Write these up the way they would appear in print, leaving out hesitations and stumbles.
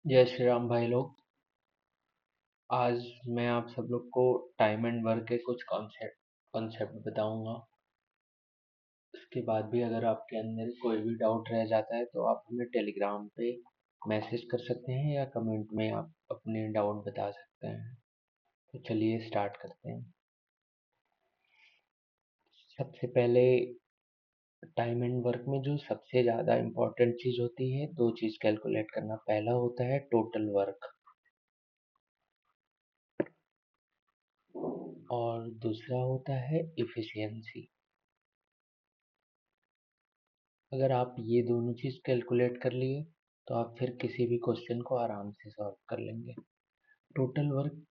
जय श्री राम भाई लोग। आज मैं आप सब लोग को टाइम एंड वर्क के कुछ कॉन्सेप्ट बताऊंगा। उसके बाद भी अगर आपके अंदर कोई भी डाउट रह जाता है तो आप हमें टेलीग्राम पे मैसेज कर सकते हैं या कमेंट में आप अपने डाउट बता सकते हैं। तो चलिए स्टार्ट करते हैं। सबसे पहले टाइम एंड वर्क में जो सबसे ज़्यादा इम्पोर्टेंट चीज़ होती है, दो चीज़ कैलकुलेट करना। पहला होता है टोटल वर्क और दूसरा होता है इफ़िशियंसी। अगर आप ये दोनों चीज़ कैलकुलेट कर लिए तो आप फिर किसी भी क्वेश्चन को आराम से सॉल्व कर लेंगे। टोटल वर्क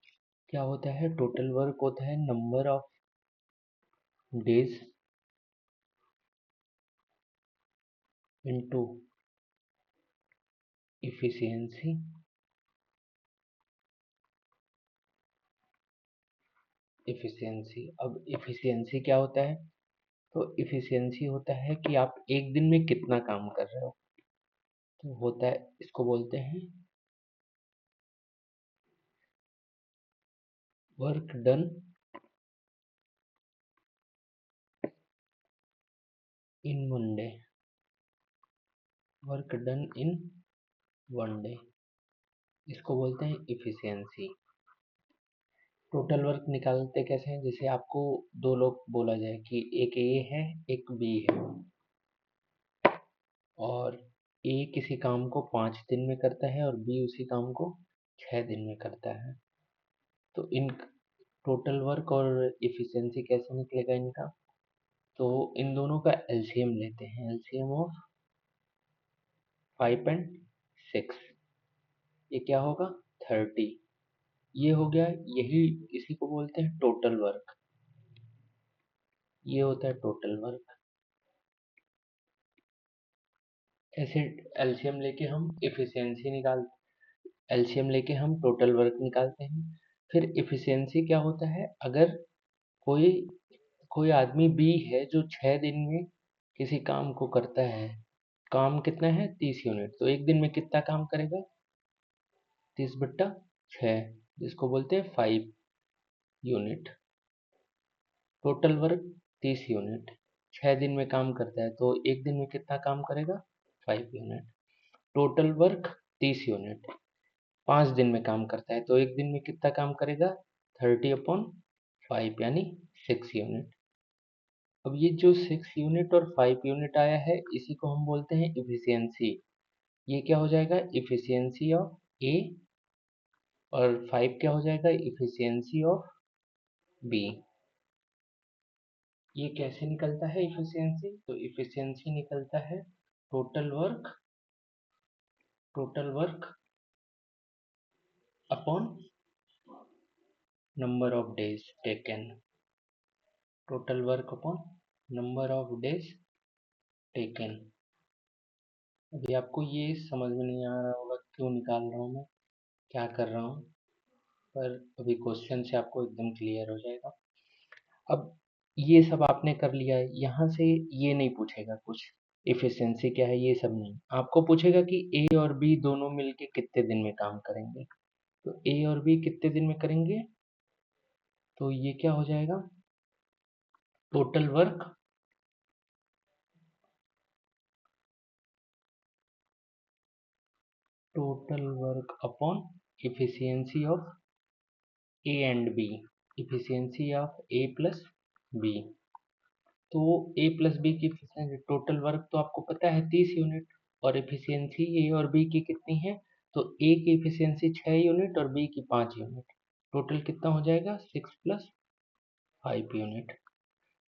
क्या होता है? टोटल वर्क होता है number of days into efficiency. अब इफिशियंसी क्या होता है? तो इफिशियंसी होता है कि आप एक दिन में कितना काम कर रहे हो। तो होता है, इसको बोलते हैं work done in one day. Work done in one day, इसको बोलते हैं इफिशियंसी। टोटल वर्क निकालते कैसे हैं? जैसे आपको दो लोग बोला जाए कि एक ए है एक बी है, और ए किसी काम को 5 दिन में करता है और बी उसी काम को 6 दिन में करता है। तो इन टोटल वर्क और इफिशियंसी कैसे निकलेगा इनका? तो इन दोनों का एलसीएम लेते हैं। एलसीएम ऑफ 5 एंड 6, ये क्या होगा? 30। ये हो गया, यही इसी को बोलते हैं टोटल वर्क। ये होता है टोटल वर्क। ऐसे एलसीएम लेके हम इफिशियंसी निकाल एलसीएम लेके हम टोटल वर्क निकालते हैं। फिर इफिशियंसी क्या होता है? अगर कोई कोई आदमी बी है जो 6 दिन में किसी काम को करता है। काम कितना है? 30 यूनिट। तो एक दिन में कितना काम करेगा? 30/6, जिसको बोलते हैं 5 यूनिट। टोटल वर्क 30 यूनिट, 6 दिन में काम करता है तो एक दिन में कितना काम करेगा? 5 यूनिट। टोटल वर्क 30 यूनिट, 5 दिन में काम करता है तो एक दिन में कितना काम करेगा? 30/5 यानी 6 यूनिट। अब ये जो 6 यूनिट और 5 यूनिट आया है, इसी को हम बोलते हैं इफिशियंसी। ये क्या हो जाएगा? Efficiency of A. और 5 क्या हो जाएगा? Efficiency of B. ये कैसे निकलता है इफिशियंसी? तो इफिशियंसी निकलता है total work upon number of days taken. Total work upon number of days taken. अभी आपको ये समझ में नहीं आ रहा होगा क्यों निकाल रहा हूँ मैं, क्या कर रहा हूँ, पर अभी क्वेश्चन से आपको एकदम क्लियर हो जाएगा। अब ये सब आपने कर लिया है, यहाँ से ये नहीं पूछेगा कुछ इफिशियंसी क्या है, ये सब नहीं। आपको पूछेगा कि ए और बी दोनों मिलके कितने दिन में काम करेंगे। तो ए और बी कितने दिन में करेंगे? तो ये क्या हो जाएगा? Total work upon efficiency of A and B. Efficiency of A plus B. तो ए प्लस बी की टोटल वर्क तो आपको पता है 30 यूनिट, और एफिशिएंसी ए और बी की कितनी है? तो ए की एफिशिएंसी 6 यूनिट और बी की 5 यूनिट। टोटल कितना हो जाएगा? 6 + 5 यूनिट।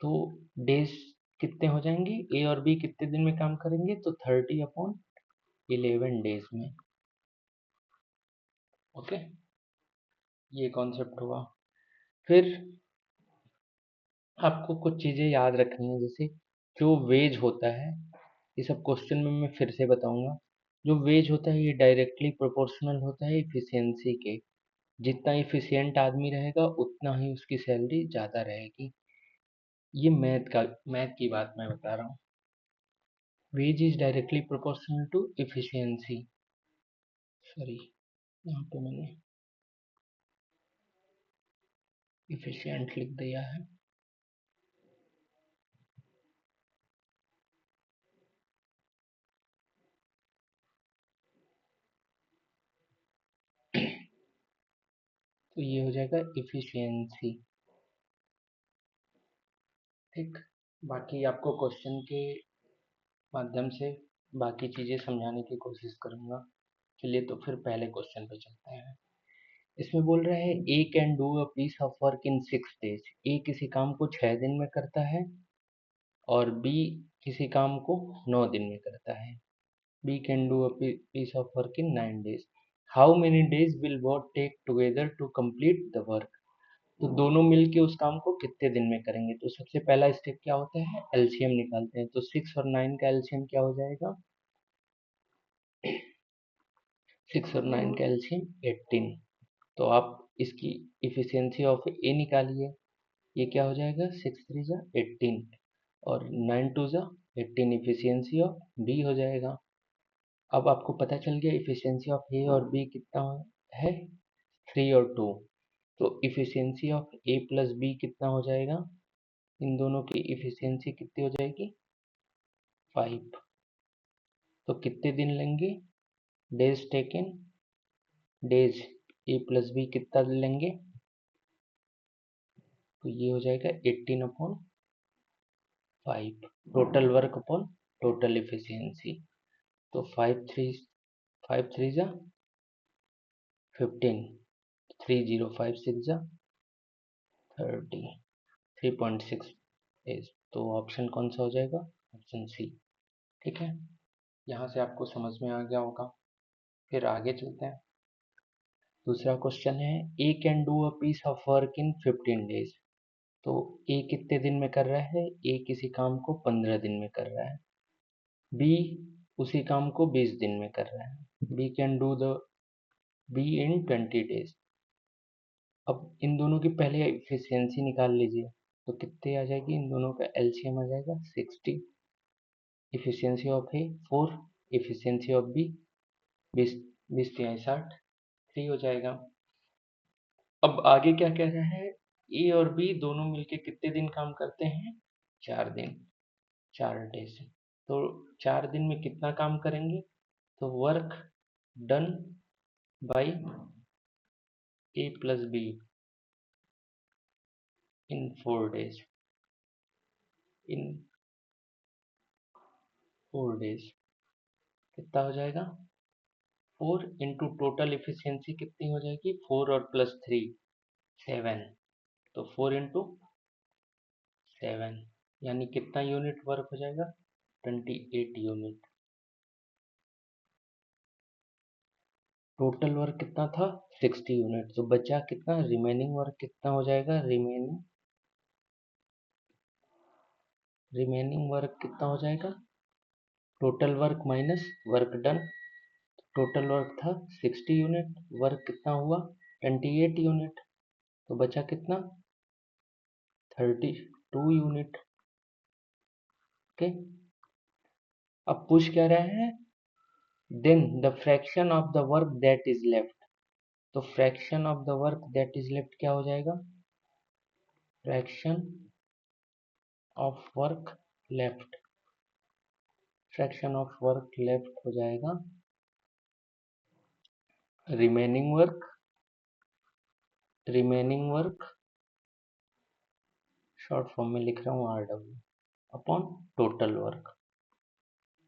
तो डेज कितने हो जाएंगे? ए और बी कितने दिन में काम करेंगे? तो 30/11 डेज में। ओके, ये कॉन्सेप्ट हुआ। फिर आपको कुछ चीजें याद रखनी है, जैसे जो वेज होता है, ये सब क्वेश्चन में मैं फिर से बताऊंगा। जो वेज होता है ये डायरेक्टली प्रोपोर्शनल होता है इफिशियंसी के। जितना इफिशियंट आदमी रहेगा उतना ही उसकी सैलरी ज़्यादा रहेगी। ये मैथ की बात मैं बता रहा हूँ। Wage is directly proportional to efficiency. Sorry, यहाँ पे मैंने इफिशिएंट लिख दिया है। तो ये हो जाएगा इफिशियंसी। ठीक, बाकी आपको क्वेश्चन के माध्यम से बाकी चीजें समझाने की कोशिश करूंगा। चलिए तो फिर पहले क्वेश्चन पे चलते हैं। इसमें बोल रहा है A can do a piece of work in 6 days। ए किसी काम को 6 दिन में करता है और बी किसी काम को 9 दिन में करता है। B can do a piece of work in 9 days। How many days will both take together to complete the work. तो दोनों मिलके उस काम को कितने दिन में करेंगे। तो सबसे पहला स्टेप क्या होता है, एलसीएम निकालते हैं। तो 6 और 9 का एलसीएम क्या हो जाएगा, 6 और 9 का एलसीएम 18। तो आप इसकी इफिशियंसी ऑफ ए निकालिए। ये क्या हो जाएगा, 6 3 = 18 और 9 2 = 18। इफिशियंसी ऑफ बी हो जाएगा। अब आपको पता चल गया इफिशियंसी ऑफ ए और बी कितना है, 3 और 2। तो efficiency of A plus B कितना हो जाएगा, इन दोनों की इफिशियंसी कितनी हो जाएगी, 5। तो कितने दिन लेंगे, डेज टेकन, डेज ए प्लस बी कितना लेंगे, तो ये हो जाएगा 18/5 total work upon total efficiency. तो 5 3 15, 3 0 5 6 30, 3.6 डेज। तो ऑप्शन कौन सा हो जाएगा, ऑप्शन सी। ठीक है, यहाँ से आपको समझ में आ गया होगा। फिर आगे चलते हैं। दूसरा क्वेश्चन है A can do a piece of work in 15 days। तो ए कितने दिन में कर रहा है, ए किसी काम को 15 दिन में कर रहा है। बी उसी काम को 20 दिन में कर रहा है। B can do the B in 20 days। अब इन दोनों की पहले इफिशियंसी निकाल लीजिए। तो कितने आ जाएगी, इन दोनों का एलसीएम आ जाएगा 60। Efficiency of A 4, efficiency of B 20, 20 3 60, 3 हो जाएगा। अब आगे क्या कह रहा है, ए और बी दोनों मिलके कितने दिन काम करते हैं, 4 दिन, 4 डेज। तो 4 दिन में कितना काम करेंगे, तो work done by A plus be in 4 days, in 4 days कितना हो जाएगा, 4 इंटू टोटल इफिशियंसी कितनी हो जाएगी, 4 और प्लस 3 7। तो 4 इंटू 7 यानी कितना यूनिट वर्क हो जाएगा, 28 यूनिट। टोटल वर्क कितना था, 60 यूनिट। तो बचा कितना, रिमेनिंग वर्क कितना हो जाएगा, रिमेनिंग वर्क कितना हो जाएगा, total work minus work done. Total work था 60 यूनिट, वर्क कितना हुआ 28 यूनिट। तो बचा कितना, 32 यूनिट। ओके, अब पूछ क्या रहा है, then the fraction of the work that is left. तो fraction of the work that is left क्या हो जाएगा, fraction of work left, fraction of work left हो जाएगा रिमेनिंग वर्क शॉर्ट फॉर्म में लिख रहा हूँ RW upon total work.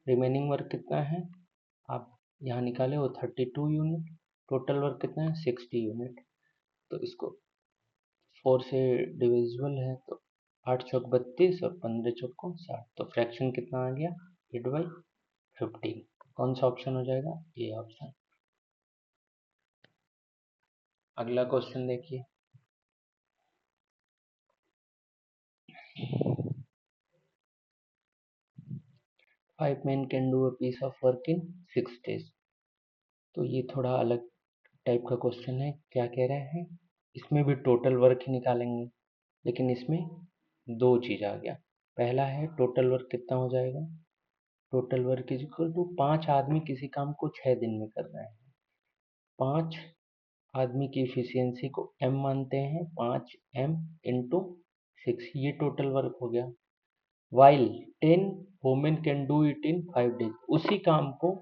Remaining work कितना है, आप यहाँ निकाले वो 32 यूनिट। टोटल वर्क कितना है, 60 यूनिट। तो इसको 4 से डिविजिबल है, तो 8 चौक 32 और 15 चौक 60। तो फ्रैक्शन कितना आ गया, 8/15। कौन सा ऑप्शन हो जाएगा, ये ऑप्शन। अगला क्वेश्चन देखिए। 5 men can do a piece of work in 6 days। तो ये थोड़ा अलग टाइप का क्वेश्चन है। क्या कह रहे हैं, इसमें भी टोटल वर्क ही निकालेंगे, लेकिन इसमें दो चीज आ गया। पहला है टोटल वर्क कितना हो जाएगा, total work is equal to 5 आदमी किसी काम को 6 दिन में कर रहे हैं। 5 आदमी की इफिशियंसी को m मानते हैं, 5m इंटू 6, ये टोटल वर्क हो गया। While 10 women can do it in 5 days, उसी काम को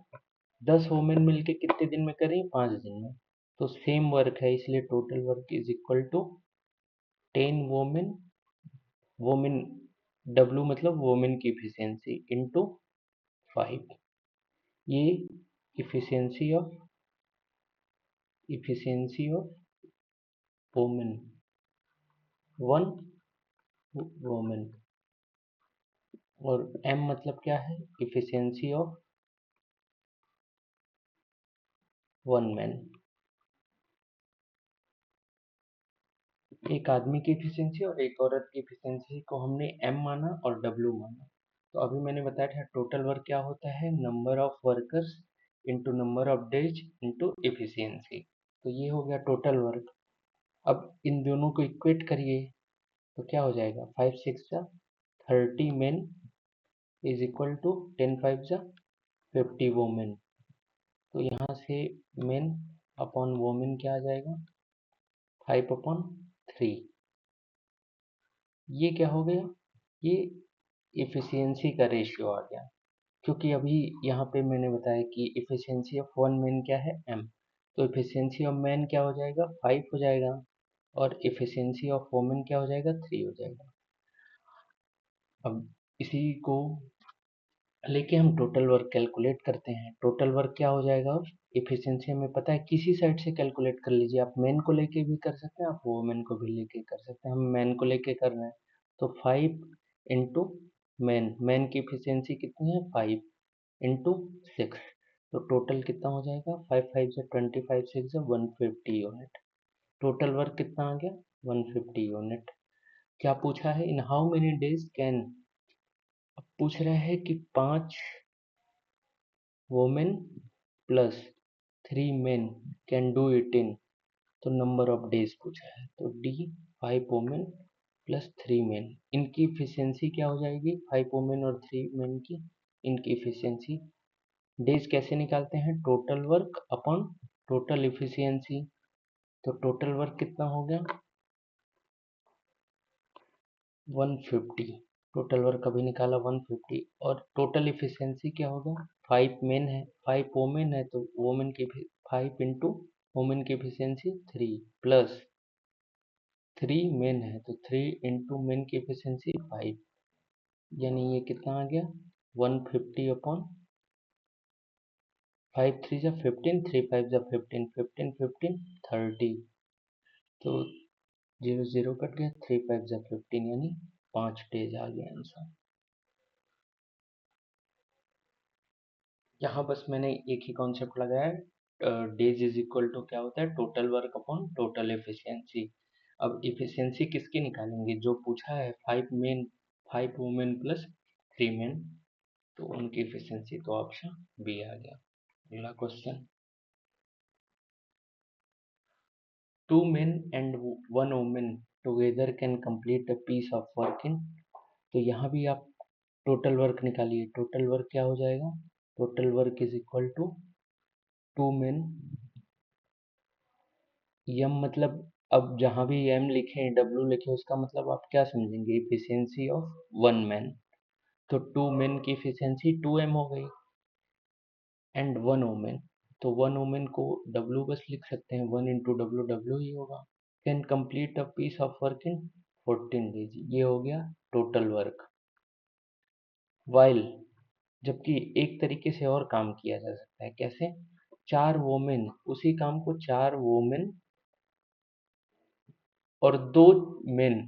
10 वोमेन मिलके कितने दिन में करें? 5 दिन में। तो सेम वर्क है, इसलिए total work is equal to 10 women, women W मतलब वोमेन की इफिशियंसी इंटू 5, ये इफिशियंसी ऑफ वोमेन, 1 वोमेन, और M मतलब क्या है? Efficiency of 1 man. एक आदमी की इफिशियंसी और एक औरत की इफिशियंसी को हमने M माना और W माना। तो अभी मैंने बताया था टोटल वर्क क्या होता है? Number of workers into number of days into efficiency. तो ये हो गया टोटल वर्क। अब इन दोनों को इक्वेट करिए तो क्या हो जाएगा? 5 6 जा 30 मेन इज इक्वल टू 10 5 जा 50 वोमेन। तो यहाँ से मेन अपॉन वोमेन क्या आ जाएगा? 5/3। ये क्या हो गया? ये इफिशियंसी का रेशियो आ गया, क्योंकि अभी यहाँ पे मैंने बताया कि इफिशियंसी ऑफ 1 मैन क्या है? M। तो इफिशियंसी ऑफ मैन क्या हो जाएगा? 5 हो जाएगा, और इफिशियंसी ऑफ वोमेन क्या हो जाएगा? 3 हो जाएगा। अब इसी को लेके हम टोटल वर्क कैलकुलेट करते हैं। टोटल वर्क क्या हो जाएगा? अब इफिशियंसी हमें पता है, किसी साइड से कैलकुलेट कर लीजिए। आप मैन को लेके भी कर सकते हैं, आप वोमेन को भी लेके कर सकते हैं। हम मैन को लेके कर रहे हैं, तो 5 इंटू मैन, मैन की इफिशियंसी कितनी है? 5 इंटू 6, तो टोटल कितना हो जाएगा? 5 5 से 25, 6 से 150 यूनिट। टोटल वर्क कितना आ गया? 150 यूनिट। क्या पूछा है? In how many days can, अब पूछ रहा है कि 5 women plus 3 main can do it in, तो नंबर ऑफ डेज पूछा है, तो D 5 वोमेन प्लस 3 मेन, इनकी इफिशियंसी क्या हो जाएगी? 5 वोमेन और 3 मेन की इनकी इफिशियंसी। डेज कैसे निकालते हैं? Total work upon total efficiency. तो टोटल वर्क कितना हो गया? 150। टोटल वर्क अभी निकाला 150, और टोटल इफिशियंसी क्या होगा? 5 मेन है, 5 वोमेन है, तो वोमेन की 5 इंटू वोमेन की इफिशियंसी 3 प्लस 3 मेन है, तो 3 इंटू मेन की इफिशियंसी 5, यानी ये कितना आ गया? 150 अपॉन 5 3 जा 15, 3 5 जा 15, 15 15 30, तो 0 0 कट गया, 3 5 जा 15, यानी 5 डेज आ गया आंसर। यहाँ बस मैंने एक ही कॉन्सेप्ट लगाया है, डेज इज इक्वल टू क्या होता है? Total work upon total efficiency. अब एफिशिएंसी किसकी निकालेंगे? जो पूछा है 5 मेन 5 वुमेन प्लस 3 मेन, तो उनकी एफिशिएंसी, तो ऑप्शन बी आ गया। अगला question, 2 men and 1 woman together can complete a piece of work in, तो यहाँ भी आप टोटल वर्क निकालिए। टोटल वर्क क्या हो जाएगा? Total work is equal to 2 men, M मतलब, अब जहाँ भी एम लिखे डब्ल्यू लिखे, उसका मतलब आप क्या समझेंगे? इफिशियंसी ऑफ 1 मैन, तो 2 मैन की इफिशियंसी 2m हो गई, एंड 1 वोमेन, तो 1 वोमेन को डब्ल्यू बस लिख सकते हैं, 1 इंटू डब्ल्यू डब्ल्यू ही होगा। Can complete a piece of work in 14 days, ये हो गया टोटल वर्क। वाइल, जबकि एक तरीके से और काम किया जा सकता है, कैसे? 4 वोमेन उसी काम को 4 वोमेन और 2 मेन,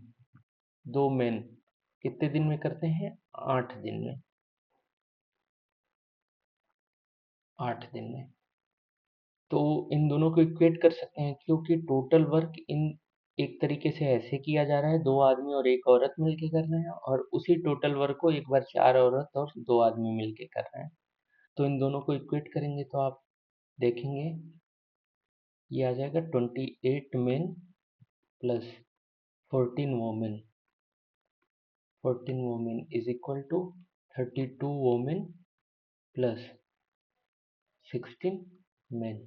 2 मेन कितने दिन में करते हैं? 8 दिन में, 8 दिन में। तो इन दोनों को इक्वेट कर सकते हैं, क्योंकि टोटल वर्क इन एक तरीके से ऐसे किया जा रहा है, 2 आदमी और 1 औरत मिलके कर रहे हैं, और उसी टोटल वर्क को एक बार 4 औरत और 2 आदमी मिलके कर रहे हैं। तो इन दोनों को इक्वेट करेंगे तो आप देखेंगे ये आ जाएगा 28 men plus 14 women, 14 women is equal to 32 women plus 16 men.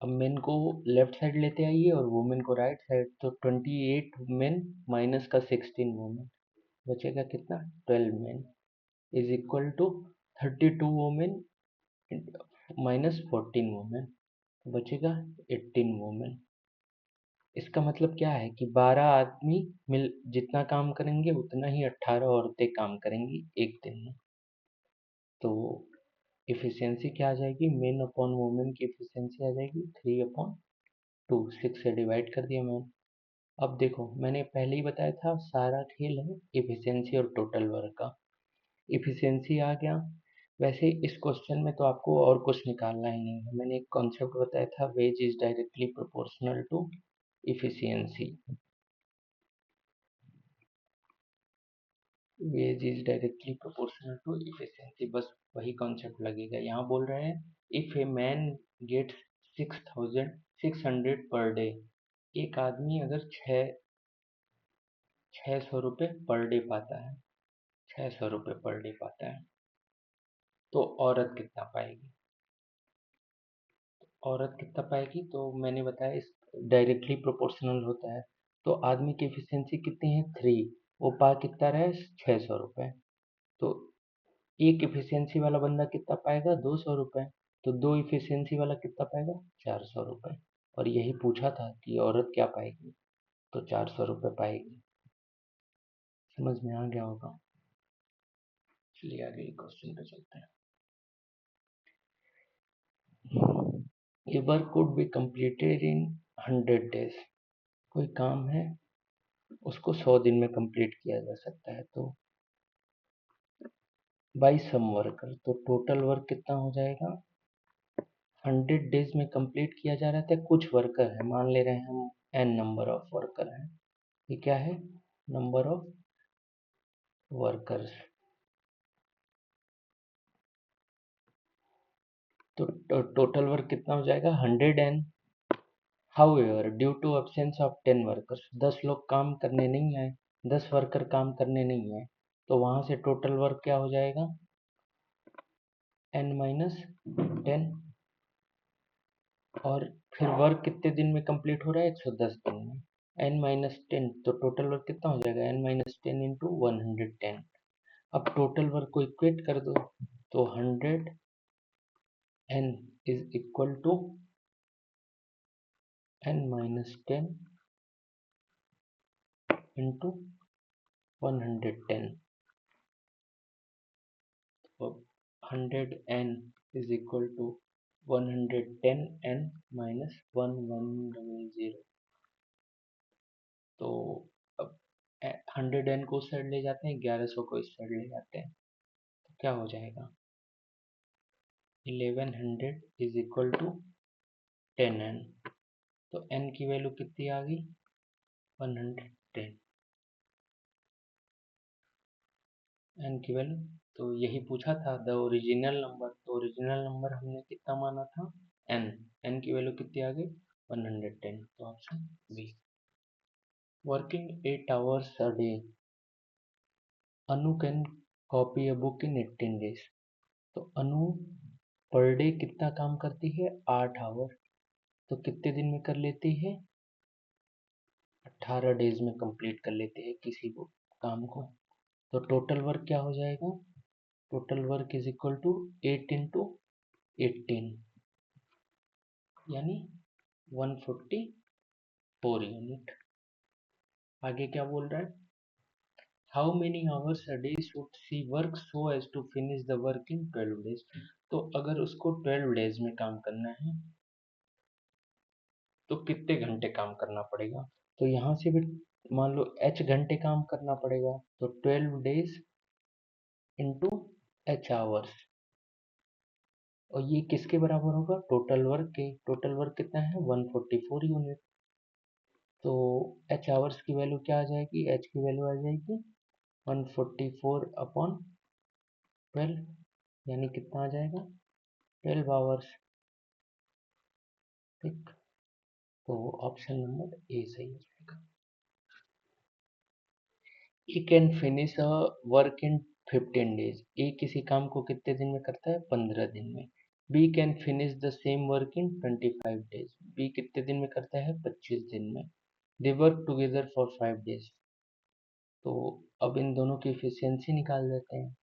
अब मेन को लेफ्ट साइड लेते आइए और वुमेन को राइट साइड, तो 28 मेन माइनस का 16 वुमेन, बचेगा कितना 12 men is equal to 32 women minus 14 women, बचेगा 18 वुमेन। इसका मतलब क्या है कि 12 आदमी मिल जितना काम करेंगे उतना ही 18 औरतें काम करेंगी एक दिन में। तो इफिशियंसी क्या आ जाएगी, मेन अपॉन वुमेन की इफिशियंसी आ जाएगी 3/2, 6 से डिवाइड कर दिया मैंने। अब देखो मैंने पहले ही बताया था सारा खेल है इफिशियंसी और टोटल वर्क का। इफिशियंसी आ गया। वैसे इस क्वेश्चन में तो आपको और कुछ निकालना ही नहीं है, मैंने एक कॉन्सेप्ट बताया था, wage is directly proportional to efficiency. Wage is directly proportional to efficiency, बस वही कॉन्सेप्ट लगेगा। यहाँ बोल रहे हैं if a man gets 6,600 per day, एक आदमी अगर 600 रुपये पर डे पाता है, 600 रुपये पर डे पाता है, तो औरत कितना पाएगी? औरत कितना पाएगी तो मैंने बताया इस डायरेक्टली प्रोपोर्शनल होता है। तो आदमी की एफिशिएंसी कितनी है 3, वो पा कितना रहा है 600 रुपये, तो एक इफिशियंसी वाला बंदा कितना पाएगा 200 रुपये, तो दो इफिशियंसी वाला कितना पाएगा 400 रुपये। और यही पूछा था कि औरत क्या पाएगी, तो 400 रुपये पाएगी। समझ में आ गया होगा। चलिए आगे क्वेश्चन पे चलते हैं। ये work could be completed in 100 days, कोई काम है उसको 100 दिन में कंप्लीट किया जा सकता है, तो बाई सम वर्कर, तो टोटल वर्क कितना हो जाएगा 100 डेज में कंप्लीट किया जा रहा था। कुछ वर्कर है, मान ले रहे हैं हम n नंबर ऑफ वर्कर हैं, ये क्या है नंबर ऑफ वर्कर्स। तो टोटल वर्क कितना हो जाएगा 100n। However due to absence of 10 workers, 10 लोग काम करने नहीं आए, 10 वर्कर काम करने नहीं आए, तो वहां से टोटल वर्क क्या हो जाएगा n-10। और फिर वर्क कितने दिन में कंप्लीट हो रहा है 110 दिन में, n-10, तो टोटल वर्क कितना हो जाएगा n-10 इंटू 110। अब टोटल वर्क को इक्वेट कर दो, तो 100n is equal to n-10 into 110। तो 100n is equal to 110n minus 1100। तो अब 100n को उस साइड ले जाते हैं, 1100 को इस साइड ले जाते हैं, तो क्या हो जाएगा 1100 इज इक्वल टू 10n। तो n की वैल्यू कितनी आ गई 110, n की वैल्यू। तो यही पूछा था द ओरिजिनल नंबर, तो ओरिजिनल नंबर हमने कितना माना था n, n की वैल्यू कितनी आ गई 110, तो option B. Working 8 hours a day, Anu can copy a book in 18 days। तो अनु पर डे कितना काम करती है 8 आवर, तो कितने दिन में कर लेती है 18 डेज में कंप्लीट कर लेते हैं किसी को काम को। तो टोटल वर्क क्या हो जाएगा, total work is equal to 8 into 18 यानी 144 यूनिट। आगे क्या बोल रहा है, how many hours a day should C work so as to finish the work in 12 days. तो अगर उसको 12 डेज में काम करना है तो कितने घंटे काम करना पड़ेगा, तो यहाँ से भी मान लो h घंटे काम करना पड़ेगा, तो 12 डेज इंटू h आवर्स, और ये किसके बराबर होगा टोटल वर्क के, टोटल वर्क कितना है 144 यूनिट। तो h आवर्स की वैल्यू क्या आ जाएगी, h की वैल्यू आ जाएगी 144 अपॉन 12, यानी कितना आ जाएगा 12 आवर्स। ठीक, तो ऑप्शन नंबर ए सही हो जाएगा। E can finish a work in 15 days, A किसी काम को कितने दिन में करता है 15 दिन में, B can finish the same work in 25 days. B कितने दिन में करता है? 25 दिन में। They work together for 5 days. तो अब इन दोनों की एफिशिएंसी निकाल देते हैं।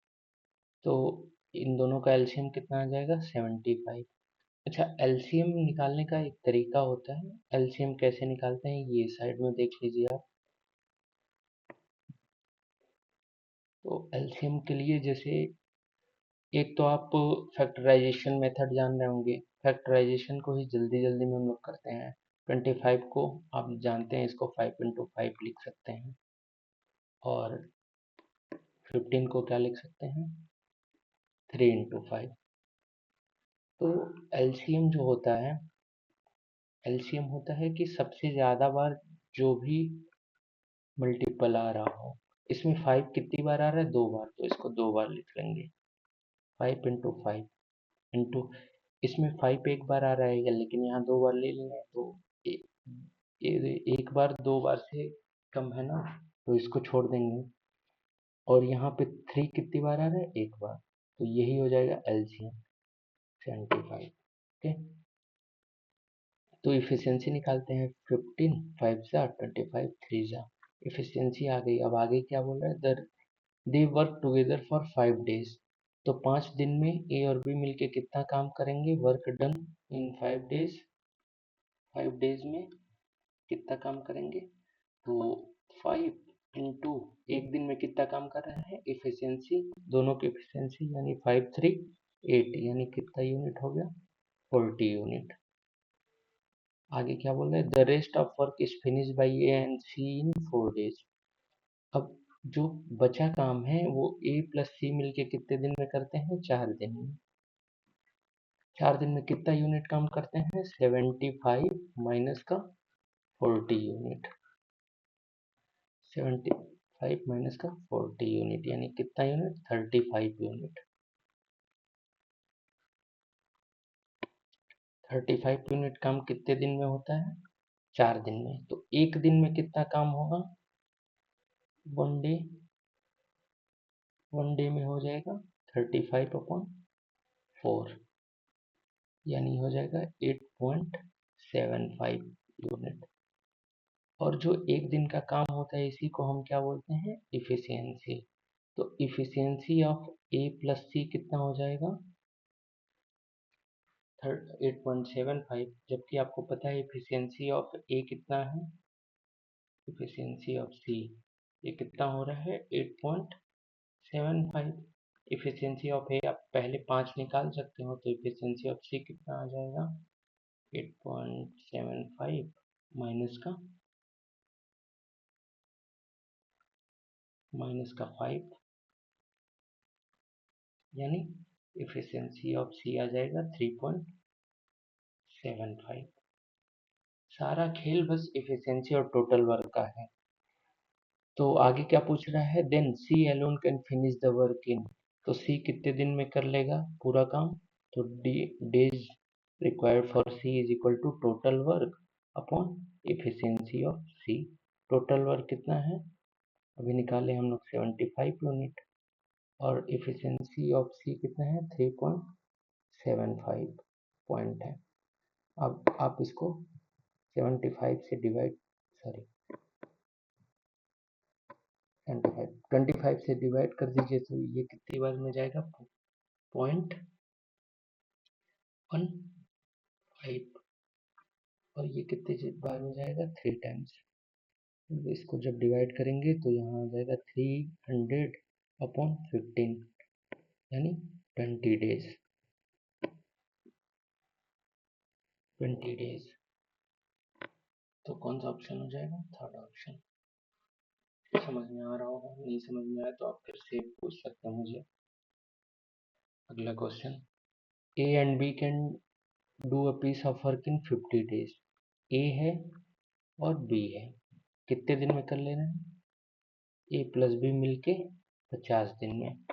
तो इन दोनों का एलसीएम कितना आ जाएगा? 75। अच्छा, एलसीएम निकालने का एक तरीका होता है। एलसीएम कैसे निकालते हैं ये साइड में देख लीजिए आप। तो एलसीएम के लिए जैसे एक तो आप फैक्टराइजेशन मेथड जान रहे होंगे। फैक्टराइजेशन को ही जल्दी जल्दी में हम लोग करते हैं। 25 को आप जानते हैं, इसको 5 इंटू 5 लिख सकते हैं, और 15 को क्या लिख सकते हैं? 3 इंटू 5। तो एलसीएम जो होता है, एलसीएम होता है कि सबसे ज़्यादा बार जो भी मल्टीपल आ रहा हो। इसमें 5 कितनी बार आ रहा है? 2 बार, तो इसको 2 बार लिख लेंगे। 5 इंटू 5 इंटू, इसमें 5 एक बार आ रहा है लेकिन यहाँ 2 बार ले लिया है, तो एक बार 2 बार से कम है ना, तो इसको छोड़ देंगे। और यहाँ पे 3 कितनी बार आ रहा है? एक बार, तो यही हो जाएगा एलसीएम 75। ओके, तो इफिशियंसी निकालते हैं। 15 5 जा 25 3 जा, इफिशियंसी आ गई। अब आगे क्या बोल रहा है? दे वर्क टुगेदर फॉर 5 डेज। तो 5 दिन में ए और बी मिलके कितना काम करेंगे? Work done in 5 days. 5 days में कितना काम करेंगे? तो 5 इंटू एक दिन में कितना काम कर रहे हैं? इफिशियंसी, दोनों की इफिशियंसी, यानी 5 3 8, यानी कितना यूनिट हो गया? 40 यूनिट। आगे क्या बोल रहे हैं? The rest of work is finish by A and C in 4 days. अब जो बचा काम है वो ए प्लस सी मिलके कितने दिन में करते हैं? 4 दिन में। 4 दिन में कितना यूनिट काम करते हैं? 75 माइनस का 40 यूनिट। 75 माइनस का 40 यूनिट, यानी कितना यूनिट? 35 यूनिट। 35 यूनिट काम कितने दिन में होता है? 4 दिन में। तो एक दिन में कितना काम होगा? 1 डे। 1 डे में हो जाएगा 35/4, यानी हो जाएगा 8.75 यूनिट। और जो एक दिन का काम होता है इसी को हम क्या बोलते हैं? इफिशियंसी। तो इफिशियंसी ऑफ ए प्लस सी कितना हो जाएगा? 8.75। जबकि आपको पता है इफिशियंसी ऑफ ए कितना है? इफिशियंसी ऑफ सी ये कितना हो रहा है? 8.75। इफिशियंसी ऑफ ए आप पहले 5 निकाल सकते हो, तो इफिशियंसी ऑफ सी कितना आ जाएगा? 8.75 माइनस का 5, यानी इफिशियंसी ऑफ सी आ जाएगा 3.75। सारा खेल बस इफिशियंसी और टोटल वर्क का है। तो आगे क्या पूछ रहा है? Then C alone can finish the work in. तो सी कितने दिन में कर लेगा पूरा काम? तो days required for C is equal to total work upon efficiency of C. टोटल वर्क कितना है? अभी निकाले हम लोग 75 यूनिट, और इफिशियंसी ऑफ सी कितना है? 3.75 पॉइंट है। अब आप इसको 75 से डिवाइड, सॉरी 25 से डिवाइड कर दीजिए, तो ये कितनी बार में जाएगा? 0.15। और ये कितने बार में जाएगा? 3 टाइम्स। इसको जब डिवाइड करेंगे तो यहाँ आ जाएगा 300/15, यानी 20 डेज। 20 डेज। तो कौन सा ऑप्शन हो जाएगा? Third option. समझ में आ रहा होगा, नहीं समझ में आया तो आप फिर से पूछ सकते हैं मुझे। अगला question, A and B can do a piece of work in 50 days. A है और बी है, कितने दिन में कर ले रहे हैं? ए प्लस बी मिलके 50 दिन में।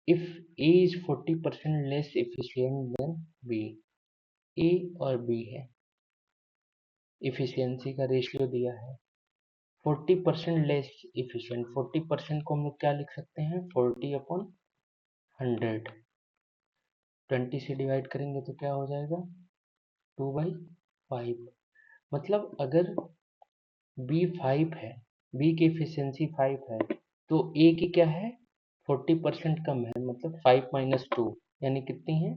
If A is 40% less efficient than B, A और बी है, इफिशियंसी का रेशियो दिया है 40% लेस इफिशियंट। 40% को हम लोग क्या लिख सकते हैं? 40/100। 20 से डिवाइड करेंगे तो क्या हो जाएगा 2/5। मतलब अगर B 5 है, B की एफिशिएंसी 5 है, तो A की क्या है 40% कम है, मतलब 5 माइनस 2 यानी कितनी है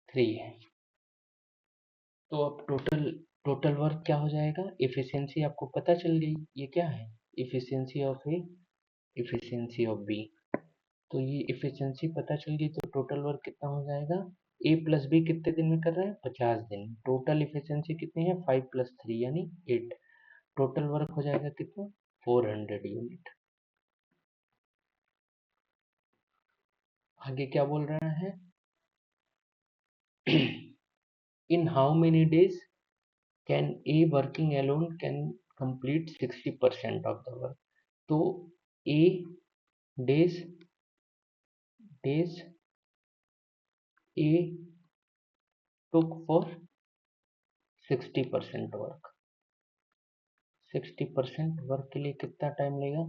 3 है। तो अब टोटल वर्क क्या हो जाएगा, एफिशिएंसी आपको पता चल गई, ये क्या है efficiency of A, efficiency of B. तो ये एफिशिएंसी पता चल गई, तो टोटल वर्क कितना हो जाएगा, ए प्लस बी कितने दिन में कर रहे हैं 50 दिन, टोटल एफिशिएंसी कितनी है 5 प्लस 3 यानी 8, टोटल वर्क हो जाएगा कितना 400 यूनिट। आगे क्या बोल रहा है in how many days can A working alone can complete 60% of the work. तो A days A took for 60% work, 60% work के लिए कितना टाइम लेगा,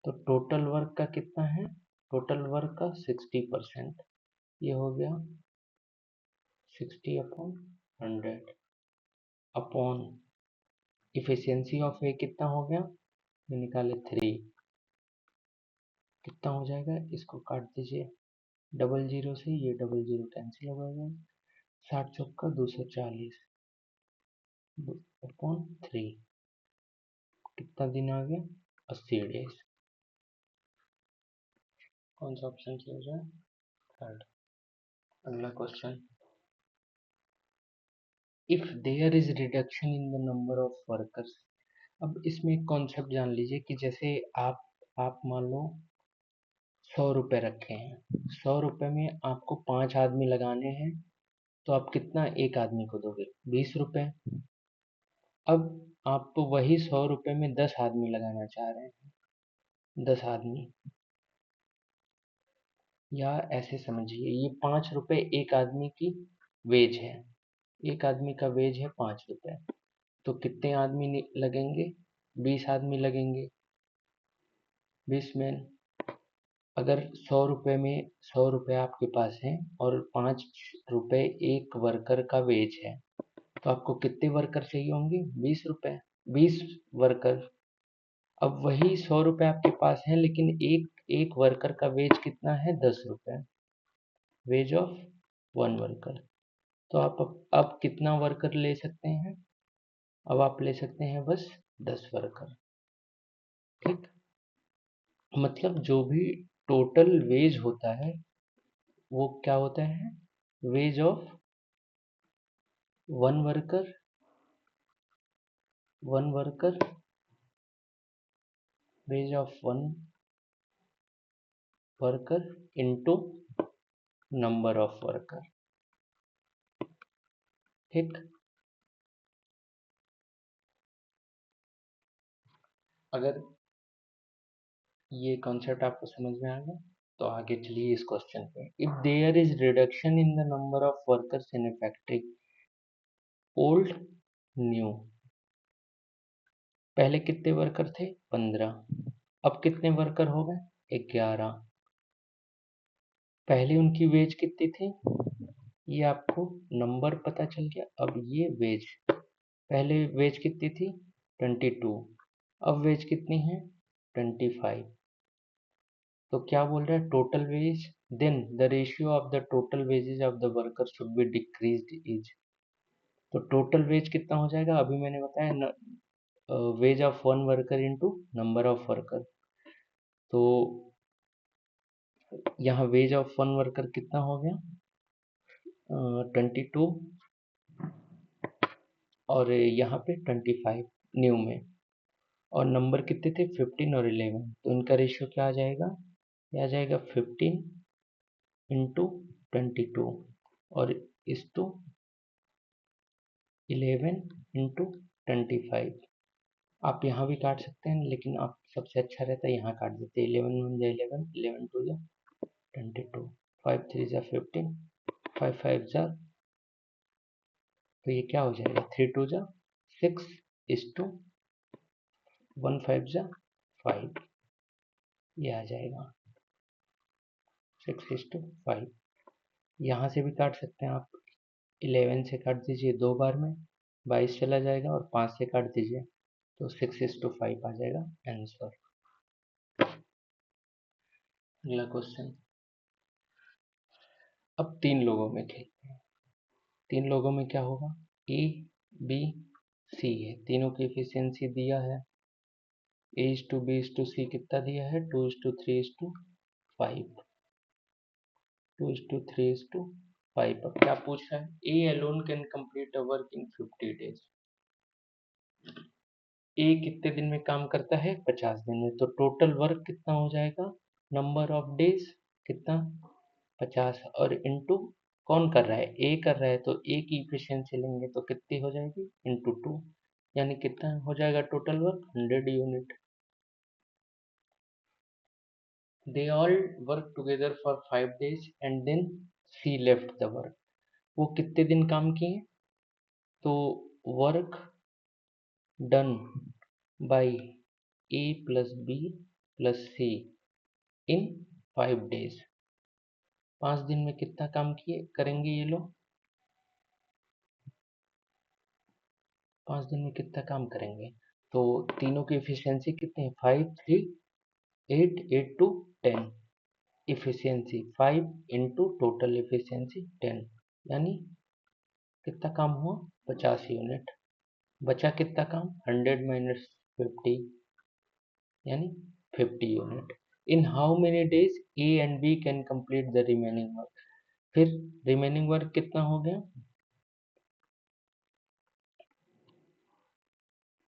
तो टोटल वर्क का कितना है, टोटल वर्क का 60%, ये हो गया 60 अपॉन 100 अपॉन इफिशियंसी ऑफ ए कितना हो गया, ये निकाले 3, कितना हो जाएगा, इसको काट दीजिए, डबल जीरो से ये डबल जीरो कैंसिल हो जाएगा, 60 चौका 240 अपॉन 3, कितना दिन आ गया 80 डेज। कौन सा ऑप्शन चूज है, थर्ड। अगला question, if there is reduction in the number of workers. अब इसमें एक कॉन्सेप्ट जान लीजिए कि जैसे आप मान लो 100 रुपये रखे हैं, 100 रुपये में आपको 5 आदमी लगाने हैं, तो आप कितना एक आदमी को दोगे 20 रुपये। अब आप तो वही 100 रुपये में 10 आदमी लगाना चाह रहे हैं, 10 आदमी, या ऐसे समझिए ये 5 रुपये एक आदमी की वेज है, एक आदमी का वेज है 5 रुपये, तो कितने आदमी लगेंगे 20 आदमी लगेंगे, 20 मैन। अगर 100 रुपये में 100 रुपये आपके पास हैं और 5 रुपये एक वर्कर का वेज है, तो आपको कितने वर्कर चाहिए होंगे 20 रुपये, 20 वर्कर। अब वही 100 रुपये आपके पास है, लेकिन एक वर्कर का वेज कितना है 10 रुपये, वेज ऑफ 1 वर्कर। तो आप अब कितना वर्कर ले सकते हैं, अब आप ले सकते हैं बस 10 वर्कर, ठीक। मतलब जो भी टोटल वेज होता है वो क्या होता है, veg of 1 worker, 1 worker, veg of 1 worker into number of worker, ठीक। अगर ये कॉन्सेप्ट आपको समझ में आ गया तो आगे चलिए इस क्वेश्चन पे, if there is reduction in the number of workers in a factory, old new, पहले कितने वर्कर थे 15, अब कितने वर्कर हो गए 11, पहले उनकी वेज कितनी थी, ये आपको नंबर पता चल गया। अब ये वेज, पहले वेज कितनी थी 22, अब वेज कितनी है 25, तो क्या बोल रहा है total wage, then the ratio of the total wages of the worker should be decreased is, तो टोटल वेज कितना हो जाएगा, अभी मैंने बताया न, wage of 1 worker into number of worker, तो यहाँ वेज ऑफ 1 वर्कर कितना हो गया 22, और यहाँ पे 25 न्यू में, और नंबर कितने थे 15 और 11, तो इनका रेशियो क्या आ जाएगा, ये आ जाएगा 15 इंटू 22 और इस टू 11 इंटू 25। आप यहाँ भी काट सकते हैं, लेकिन आप सबसे अच्छा रहता है यहाँ काट देते, 11 1 जा 11, 11 2 जा 22, 5 3 जा 15, 5 5 जा, तो ये क्या हो जाएगा 3 2 जा 6 इस टू 1 5 जा 5, ये आ जाएगा। 6:5। यहाँ से भी काट सकते हैं आप, 11 से काट दीजिए 2 बार में, 22 चला जाएगा, और 5 से काट दीजिए तो 6:5 आ जाएगा आंसर। अगला क्वेश्चन, अब 3 लोगों में खेलते हैं। 3 लोगों में क्या होगा, ए बी सी है, तीनों की एफिशिएंसी दिया है, A:B:C कितना दिया है, 2:3:5, 2:3:5। अब क्या पूछ रहा है, A alone can complete a work in 50 days. A कितने दिन में काम करता है, 50 दिन में, तो टोटल वर्क कितना हो जाएगा, नंबर ऑफ डेज कितना, 50, और इनटू कौन कर रहा है, ए कर रहा है, तो ए की इफिशियंसी लेंगे तो कितनी हो जाएगी, इनटू 2, यानी कितना हो जाएगा total work, 100 unit. They all work together for 5 days and then C left the work. वो कितने दिन काम किए, तो work done by A plus B plus C in 5 days. 5 दिन में कितना काम किए करेंगे ये लोग, 5 दिन में कितना काम करेंगे, तो तीनों की एफिशिएंसी कितनी है, 5 3 8 8 to 10, efficiency 5 into total efficiency 10, यानी कितना काम हुआ, 50 यूनिट। बचा कितना काम, 100 माइनस 50, यानी 50 unit. In how many days A and B can complete the remaining work. फिर रिमेनिंग वर्क कितना हो गया,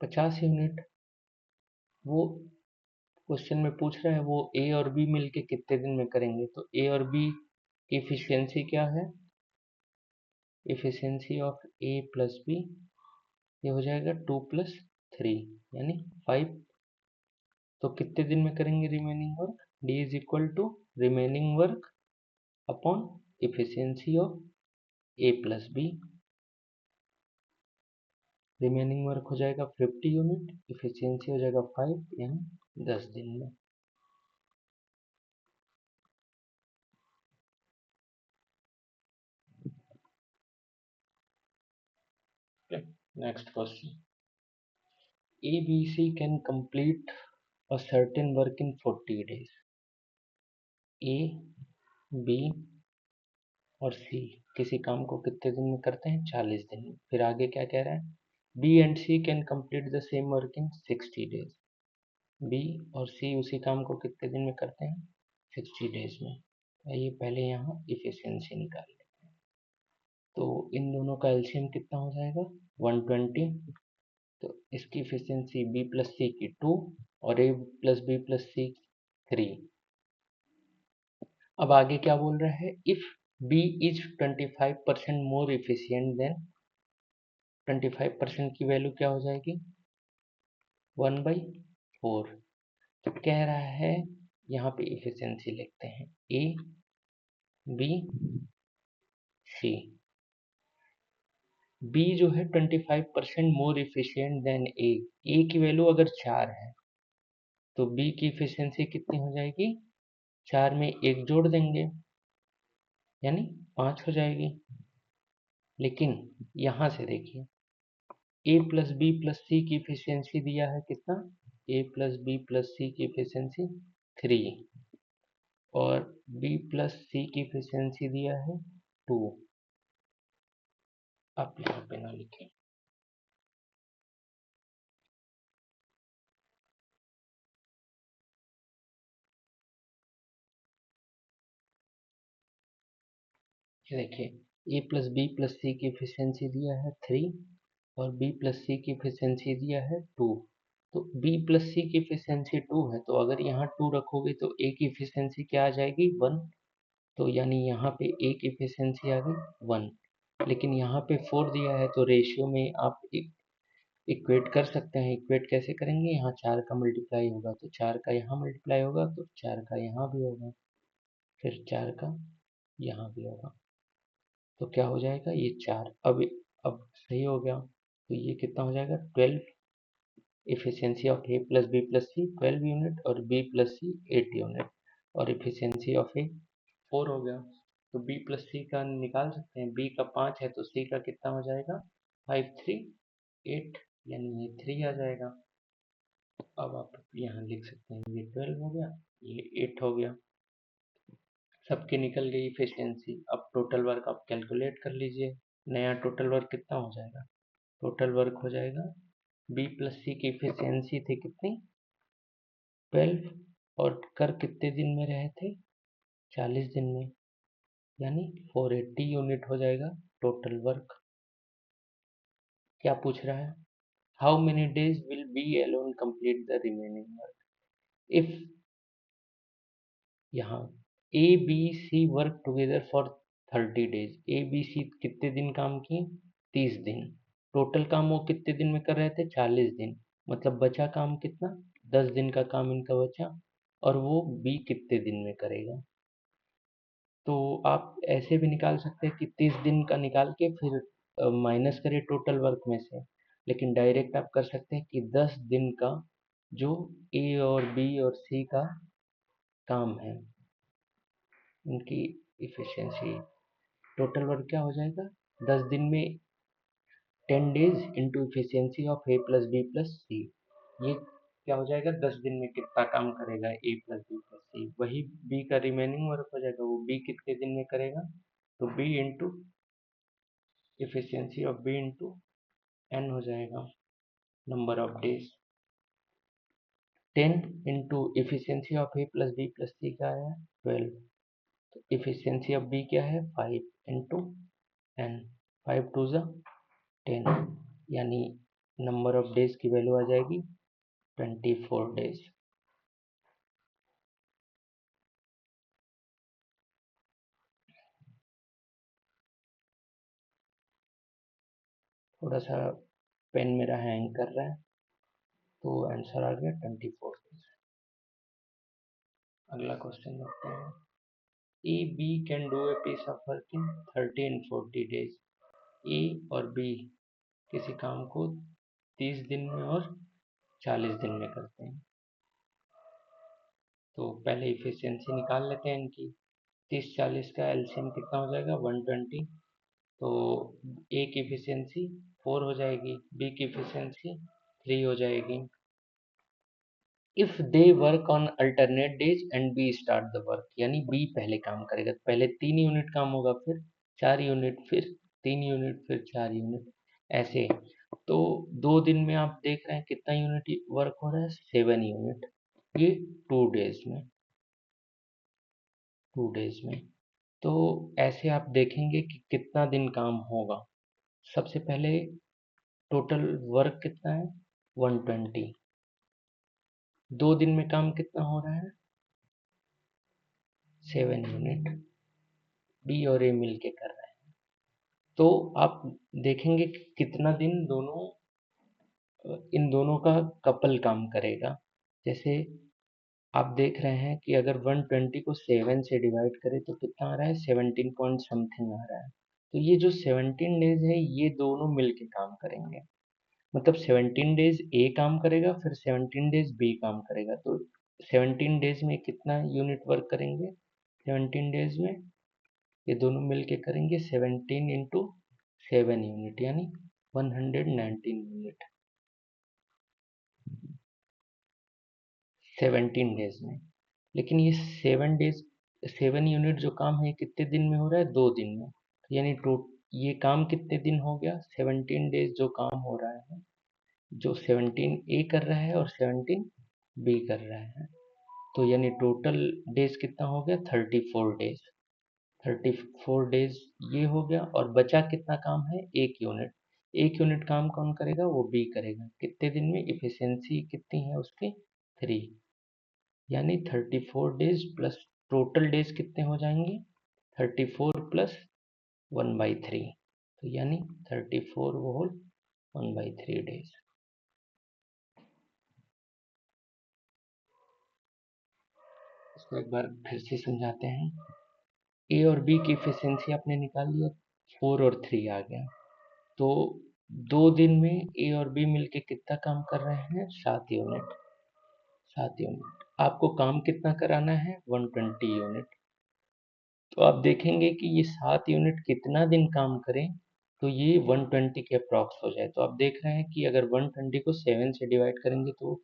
50 यूनिट। वो क्वेश्चन में पूछ रहा है वो ए और बी मिलके कितने दिन में करेंगे, तो ए और बी की इफिशियंसी क्या है, efficiency of A plus B, ये हो जाएगा 2+3 यानी 5। तो कितने दिन में करेंगे remaining work, D is equal to remaining work upon efficiency of A plus B. Remaining work हो जाएगा 50 यूनिट, इफिशियंसी हो जाएगा 5, यानी 10 दिन में। Next question, ABC can complete a certain work in 40 days. A, B और C किसी काम को कितने दिन में करते हैं, 40 दिन में। फिर आगे क्या कह रहा है, B and C can complete the same work in 60 days. B और C उसी काम को कितने दिन में करते हैं, 60 डेज में। आइए पहले यहाँ इफिशियंसी निकाल लेते हैं, तो इन दोनों का एलसीएम कितना हो जाएगा, 120। तो इसकी इफिशियंसी बी प्लस सी की 2 और A plus B plus C 3। अब आगे क्या बोल रहा है, if B is 25% more efficient then, 25% की वैल्यू क्या हो जाएगी, 1/4। तो कह रहा है यहाँ पे इफिशियंसी लिखते हैं ए बी सी। बी जो है 25% मोर इफिशियंट देन ए की वैल्यू अगर 4 है तो बी की इफिशियंसी कितनी हो जाएगी, 4 में 1 जोड़ देंगे यानी 5 हो जाएगी। लेकिन यहाँ से देखिए, ए प्लस बी प्लस सी की इफिशियंसी दिया है कितना, ए प्लस बी प्लस सी की इफिशियंसी 3 और बी प्लस सी की इफिशियंसी दिया है 2। आप यहाँ पे ना लिखें, ये देखिए ए प्लस बी प्लस सी की इफिशियंसी दिया है 3 और बी प्लस सी की इफिशियंसी दिया है 2। तो बी प्लस सी की इफिशियंसी 2 है, तो अगर यहाँ 2 रखोगे तो ए की इफिशियंसी क्या आ जाएगी, 1। तो यानी यहाँ पे ए की इफिशियंसी आ गई 1। लेकिन यहाँ पे 4 दिया है, तो रेशियो में आप इक्वेट कर सकते हैं। इक्वेट कैसे करेंगे, यहाँ 4 का मल्टीप्लाई होगा तो 4 का यहाँ मल्टीप्लाई होगा तो 4 का यहाँ भी होगा, फिर 4 का यहाँ भी होगा, तो क्या हो जाएगा ये 4। अब सही हो गया, तो ये कितना हो जाएगा 12। Efficiency of A plus B plus C 12 unit और बी प्लस सी 8 यूनिट, और इफिशियंसी ऑफ ए 4 हो गया। तो बी प्लस सी का निकाल सकते हैं, बी का 5 है तो सी का कितना हो जाएगा, 5 3 8, यानी ये 3 आ जाएगा। अब आप यहाँ लिख सकते हैं ये 12 हो गया, ये 8 हो गया, सबके निकल गई इफिशियंसी। अब टोटल वर्क आप कैलकुलेट कर लीजिए, नया टोटल वर्क कितना हो जाएगा, टोटल वर्क हो जाएगा बी प्लस सी की इफिशियंसी थी कितनी, 12, और कर कितने दिन में रहे थे, 40 दिन में, यानी 480 यूनिट हो जाएगा टोटल वर्क। क्या पूछ रहा है, how many days will B alone complete the remaining work. If यहाँ A B C work together for 30 days, A B C कितने दिन काम किए, 30 दिन, टोटल काम वो कितने दिन में कर रहे थे, 40 दिन, मतलब बचा काम कितना, 10 दिन का काम इनका बचा, और वो बी कितने दिन में करेगा। तो आप ऐसे भी निकाल सकते हैं कि 30 दिन का निकाल के फिर माइनस करें टोटल वर्क में से, लेकिन डायरेक्ट आप कर सकते हैं कि 10 दिन का जो ए और बी और सी का काम है उनकी इफिशियंसी, टोटल वर्क क्या हो जाएगा, 10 दिन में 10 days into efficiency of A plus B plus C, ये क्या हो जाएगा, 10 दिन में कितना काम करेगा ए प्लस बी प्लस सी, वही बी का रिमेनिंग वर्क हो जाएगा, वो बी कितने दिन में करेगा, तो B into efficiency of B into n हो जाएगा, number of days. 10 into efficiency of A plus B plus C का है 12, तो इफिशियंसी ऑफ बी क्या है, 5 इंटू एन, 5 टू ज़ा 10, यानी नंबर ऑफ डेज की वैल्यू आ जाएगी 24 डेज। थोड़ा सा पेन मेरा हैंग कर रहा है, तो आंसर आ गया 24 डेज। अगला क्वेश्चन देखते हैं, A B can do a piece of work in 30 and 40 days, A और बी किसी काम को 30 दिन में और 40 दिन में करते हैं। तो पहले इफिशियंसी निकाल लेते हैं इनकी, 30-40 का एलसीएम कितना हो जाएगा, 120, तो ए की इफिशियंसी 4 हो जाएगी, बी की इफिशियंसी 3 हो जाएगी। If they work on alternate days and B start the work, यानी बी पहले काम करेगा, पहले 3 यूनिट काम होगा, फिर 4 यूनिट, फिर 3 यूनिट, फिर 4 यूनिट, ऐसे। तो 2 दिन में आप देख रहे हैं कितना यूनिट वर्क हो रहा है, 7 यूनिट, ये 2 डेज में, 2 डेज में। तो ऐसे आप देखेंगे कि कितना दिन काम होगा। सबसे पहले टोटल वर्क कितना है, 120, 2 दिन में काम कितना हो रहा है, 7 यूनिट, बी और ए मिलके कर रहे हैं। तो आप देखेंगे कि कितना दिन दोनों, इन दोनों का कपल काम करेगा। जैसे आप देख रहे हैं कि अगर 120 को 7 से डिवाइड करें तो कितना आ रहा है, 17 पॉइंट समथिंग आ रहा है। तो ये जो 17 डेज है ये दोनों मिलके काम करेंगे, मतलब 17 डेज ए काम करेगा, फिर 17 डेज बी काम करेगा, तो 17 डेज में कितना यूनिट वर्क करेंगे, 17 डेज में ये दोनों मिलके करेंगे 17 इंटू 7 यूनिट, यानी 119 यूनिट 17 डेज में। लेकिन ये 7 यूनिट जो है ये कितने दिन में हो रहा है, 2 दिन में, यानी ये काम कितने दिन हो गया, 17 डेज जो काम हो रहा है, जो 17 ए कर रहा है और 17 बी कर रहा है, तो यानी टोटल डेज कितना हो गया, 34 डेज, 34 डेज ये हो गया, और बचा कितना काम है, 1 यूनिट, 1 यूनिट काम कौन करेगा, वो बी करेगा, कितने दिन में, इफिशियंसी कितनी है उसकी, 3, यानी 34 डेज प्लस टोटल डेज कितने हो जाएंगे, 34 प्लस 1/3, तो यानी 34 होल 1/3 डेज। इसको एक बार फिर से समझाते हैं, ए और बी की इफिशियंसी आपने निकाल लिया, 4 और 3 आ गया, तो 2 दिन में ए और बी मिलके कितना काम कर रहे हैं, 7 यूनिट, 7 यूनिट, आपको काम कितना कराना है, 120 यूनिट, तो आप देखेंगे कि ये 7 यूनिट कितना दिन काम करें, तो ये 120 के अप्रॉक्स हो जाए। तो आप देख रहे हैं कि अगर 120 को 7 से डिवाइड करेंगे तो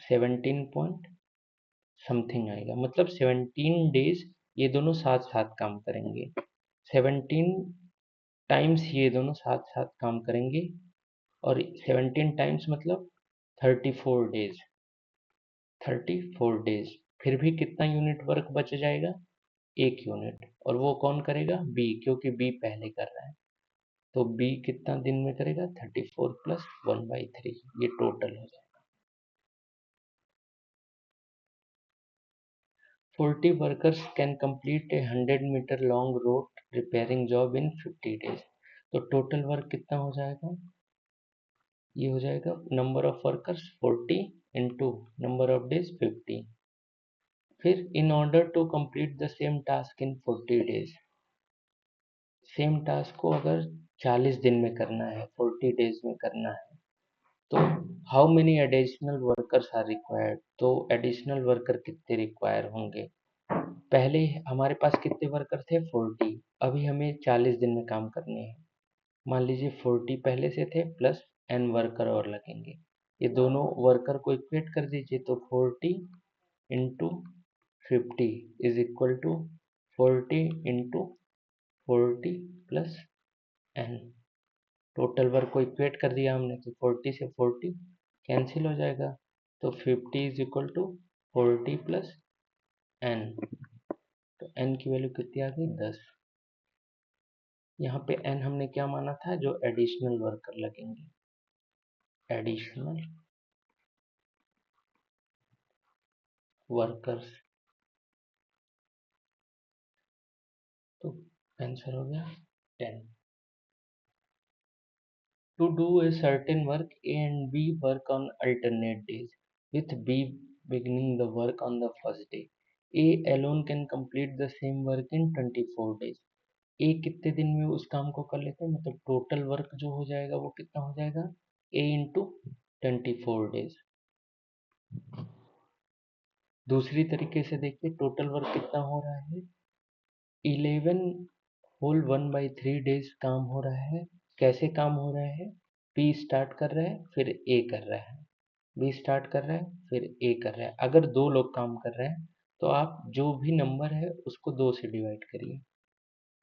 17 पॉइंट समथिंग आएगा, मतलब 17 डेज ये दोनों साथ साथ काम करेंगे। 17 टाइम्स ये दोनों साथ साथ काम करेंगे, और 17 टाइम्स मतलब 34 डेज। 34 डेज फिर भी कितना यूनिट वर्क बच जाएगा? 1 यूनिट। और वो कौन करेगा? बी, क्योंकि बी पहले कर रहा है। तो बी कितना दिन में करेगा? 34 प्लस 1/3, ये टोटल हो जाएगा। 40 workers can complete a 100 meter long road repairing job in 50 days. तो टोटल वर्क कितना हो जाएगा? ये हो जाएगा number of workers 40 into number of days 50। फिर in order to complete the same task in 40 days, same task को अगर 40 दिन में करना है, 40 डेज में करना है, तो how many additional workers are required? तो एडिशनल वर्कर कितने रिक्वायर होंगे? पहले हमारे पास कितने वर्कर थे? 40। अभी हमें 40 दिन में काम करने हैं। मान लीजिए 40 पहले से थे प्लस n वर्कर और लगेंगे। ये दोनों वर्कर को इक्वेट कर दीजिए, तो 40 into 50 is equal to 40 into 40 plus n। Total work को इक्वेट कर दिया हमने, तो 40 से 40 कैंसिल हो जाएगा, तो 50 is equal to 40 plus n। तो n की वैल्यू कितनी आ गई? 10। यहाँ पे n हमने क्या माना था? जो एडिशनल वर्कर लगेंगे, एडिशनल वर्कर्स। तो आंसर हो गया 10। To do a certain work, A and B work on alternate days, with B beginning the work on the first day. A alone can complete the same work in 24 days. A कितने दिन में उस काम को कर लेते हैं, मतलब टोटल वर्क जो हो जाएगा वो कितना हो जाएगा? A into 24 days. दूसरी तरीके से देखिए, टोटल वर्क कितना हो रहा है? 11 होल 1/3 डेज काम हो रहा है। कैसे काम हो रहा है? बी स्टार्ट कर रहा है, फिर ए कर रहा है, बी स्टार्ट कर रहा है, फिर ए कर रहा है। अगर दो लोग काम कर रहे हैं तो आप जो भी नंबर है उसको 2 से डिवाइड करिए।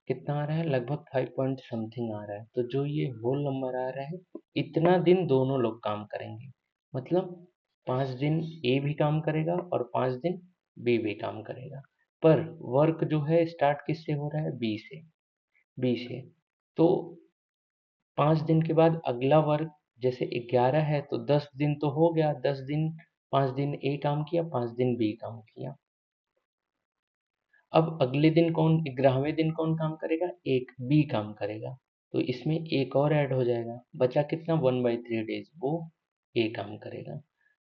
कितना आ रहा है? लगभग 5 पॉइंट समथिंग आ रहा है। तो जो ये होल नंबर आ रहा है, इतना दिन दोनों लोग काम करेंगे, मतलब 5 दिन ए भी काम करेगा और 5 दिन बी भी काम करेगा। पर वर्क जो है स्टार्ट किससे हो रहा है? बी से। बी से तो 5 दिन के बाद अगला वर्क, जैसे 11 है तो 10 दिन तो हो गया। 10 दिन, 5 दिन ए काम किया, 5 दिन बी काम किया। अब अगले दिन कौन, 11वें दिन कौन काम करेगा? एक बी काम करेगा। तो इसमें एक और ऐड हो जाएगा, बचा कितना? 1/3 डेज, वो ए काम करेगा।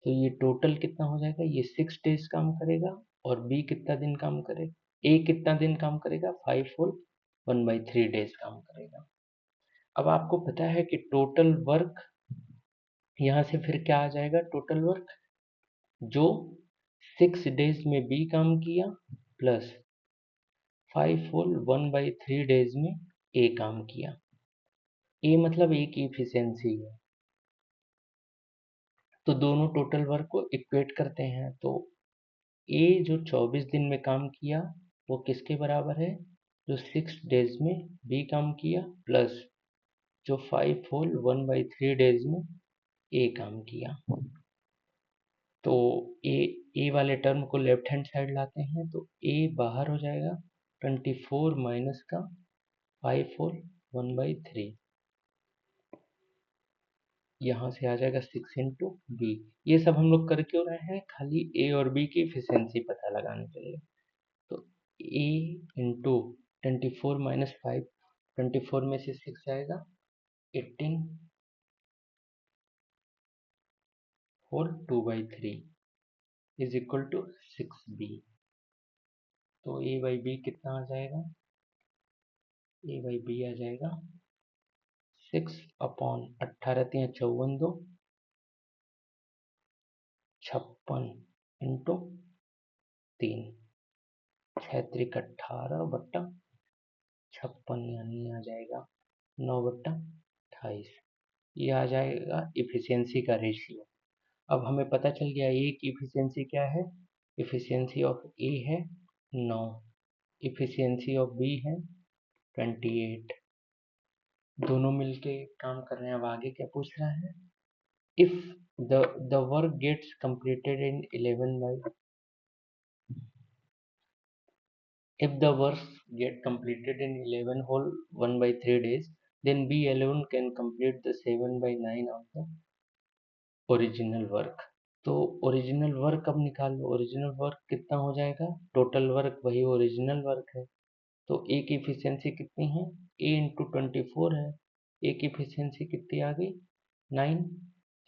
तो ये टोटल कितना हो जाएगा? ये 6 डेज काम करेगा। और बी कितना दिन काम करेगा? ए कितना दिन काम करेगा? 5 होल 1/3 डेज काम करेगा। अब आपको पता है कि टोटल वर्क यहाँ से फिर क्या आ जाएगा? टोटल वर्क जो 6 डेज में बी काम किया प्लस 5 होल 1/3 डेज में ए काम किया। ए मतलब ए की इफिशियंसी है। तो दोनों टोटल वर्क को इक्वेट करते हैं, तो ए जो 24 दिन में काम किया वो किसके बराबर है? जो 6 डेज में बी काम किया प्लस जो 5 होल 1/3 डेज में ए काम किया। तो ए ए वाले टर्म को लेफ्ट हैंड साइड लाते हैं, तो ए बाहर हो जाएगा 24 माइनस का 5 होल 1/3। यहाँ से आ जाएगा 6 इंटू बी। ये सब हम लोग कर क्यों रहे हैं? खाली ए और बी की इफिशियंसी पता लगाने के लिए। तो ए इंटू 24 माइनस 5, 24 में से 6 जाएगा 18 whole 2/3 is equal to 6b। तो ए बाई बी कितना आ जाएगा? ए बाई बी आ जाएगा 6/18 × 56 इंटू 3। 6 × 18/56 यानी आ जाएगा 9/28। ये आ जाएगा इफिशियंसी का रेशियो। अब हमें पता चल गया ए की इफिशियंसी क्या है। इफिशियंसी ऑफ ए है 9, इफिशियंसी ऑफ बी है 28। दोनों मिलके काम कर रहे हैं। अब आगे क्या पूछ रहा है, if the work gets completed in 11 by if the work get completed in 11 whole 1/3 days, then B alone can complete the 7/9 of the original work. तो ओरिजिनल वर्क अब निकाल लो। ओरिजिनल वर्क कितना हो जाएगा, टोटल वर्क वही original work है। तो ए की इफिशियंसी कितनी है, ए इंटू 24 है। ए की इफिशियंसी कितनी आ गई 9,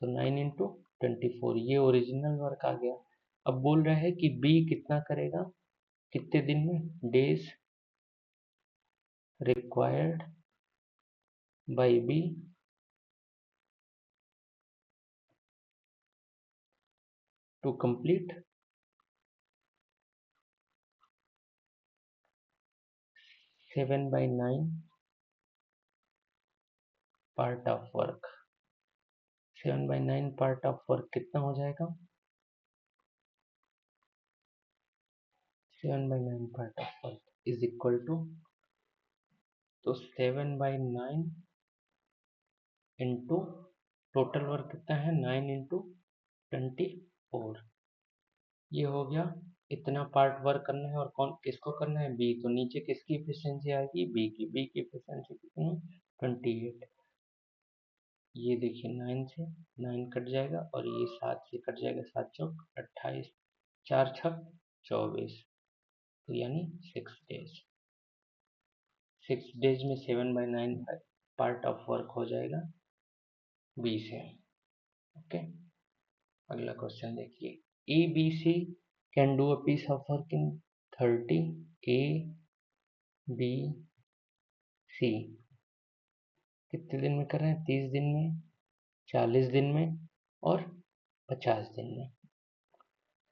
तो 9 इंटू 24, ये ओरिजिनल वर्क आ गया। अब बोल रहा है कि बी कितना करेगा, कितने दिन में, days required by B to complete 7/9 part of work. 7/9 part of work कितना हो जाएगा, 7/9 part of work is equal to, तो 7/9 इंटू टोटल वर्क कितना है 9 इंटू 24, ये हो गया। इतना पार्ट वर्क करना है और कौन किसको करना है, बी। तो नीचे किसकी एफिशिएंसी आएगी, बी की। बी की एफिशिएंसी कितनी है 28। ये देखिए 9 से 9 कट जाएगा और ये 7 से कट जाएगा, 7 चौक 28, 4 छक 24, तो यानी 6 डेज। 6 डेज में 7/9 पार्ट ऑफ वर्क हो जाएगा बी से। ओके, अगला क्वेश्चन देखिए, A B C can do a piece of work in 30, A B C कितने दिन में कर रहे हैं, 30 दिन में, 40 दिन में और 50 दिन में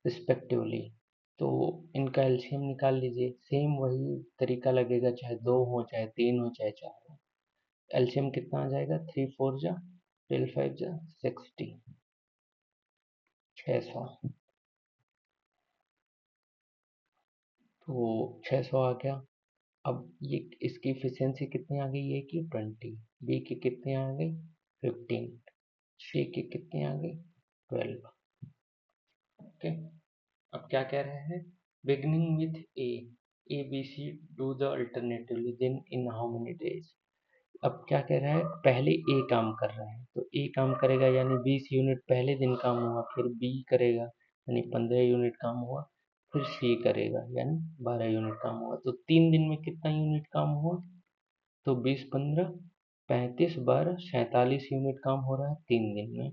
रिस्पेक्टिवली। तो इनका एलसीएम निकाल लीजिए। सेम वही तरीका लगेगा, चाहे 2 हो, चाहे 3 हो, चाहे 4 हो। एलसीएम कितना आ जाएगा, 3 4 जा 12 5 जा 60, 600। तो 600 आ गया। अब ये इसकी इफिशियंसी कितनी आ गई, ए की 20, बी की कितनी आ गई 15, सी की कितनी आ गई 12। ओके, अब क्या कह रहे हैं, beginning with A B C do the alternatively then in how many days. अब क्या कह रहा है, पहले ए काम कर रहा है, तो ए काम करेगा यानी 20 यूनिट पहले दिन काम हुआ, फिर बी करेगा यानी 15 यूनिट काम हुआ, फिर सी करेगा यानी 12 यूनिट काम हुआ। तो 3 दिन में कितना यूनिट काम हुआ, तो 20 15 35 12 47 यूनिट काम हो रहा है 3 दिन में।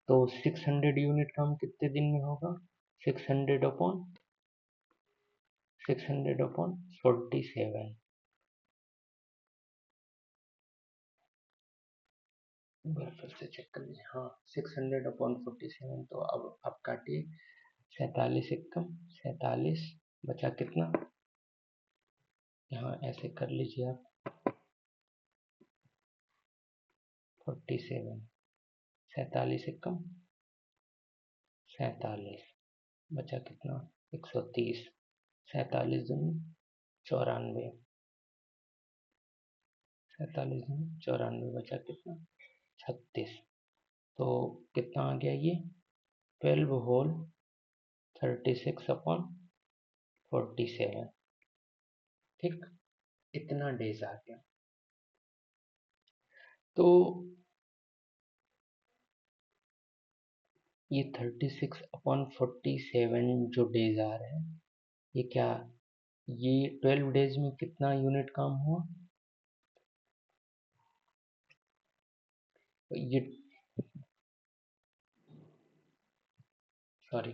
तो 600 यूनिट काम कितने दिन में होगा, 600/47। एक बार फिर से चेक कर लीजिए, हाँ 600/47। तो अब आप काटिए, 47 एकम 47, बचा कितना, यहाँ ऐसे कर लीजिए आप 47, 47 एकम 47, बचा कितना 130, 47 दूनी 94, 47 दूनी 94, बचा कितना 36। तो कितना आ गया ये 12 होल 36/47। ठीक, इतना डेज आ गया। तो ये 36/47 जो डेज आ रहे हैं, ये क्या, ये 12 डेज में कितना यूनिट काम हुआ, ये सॉरी,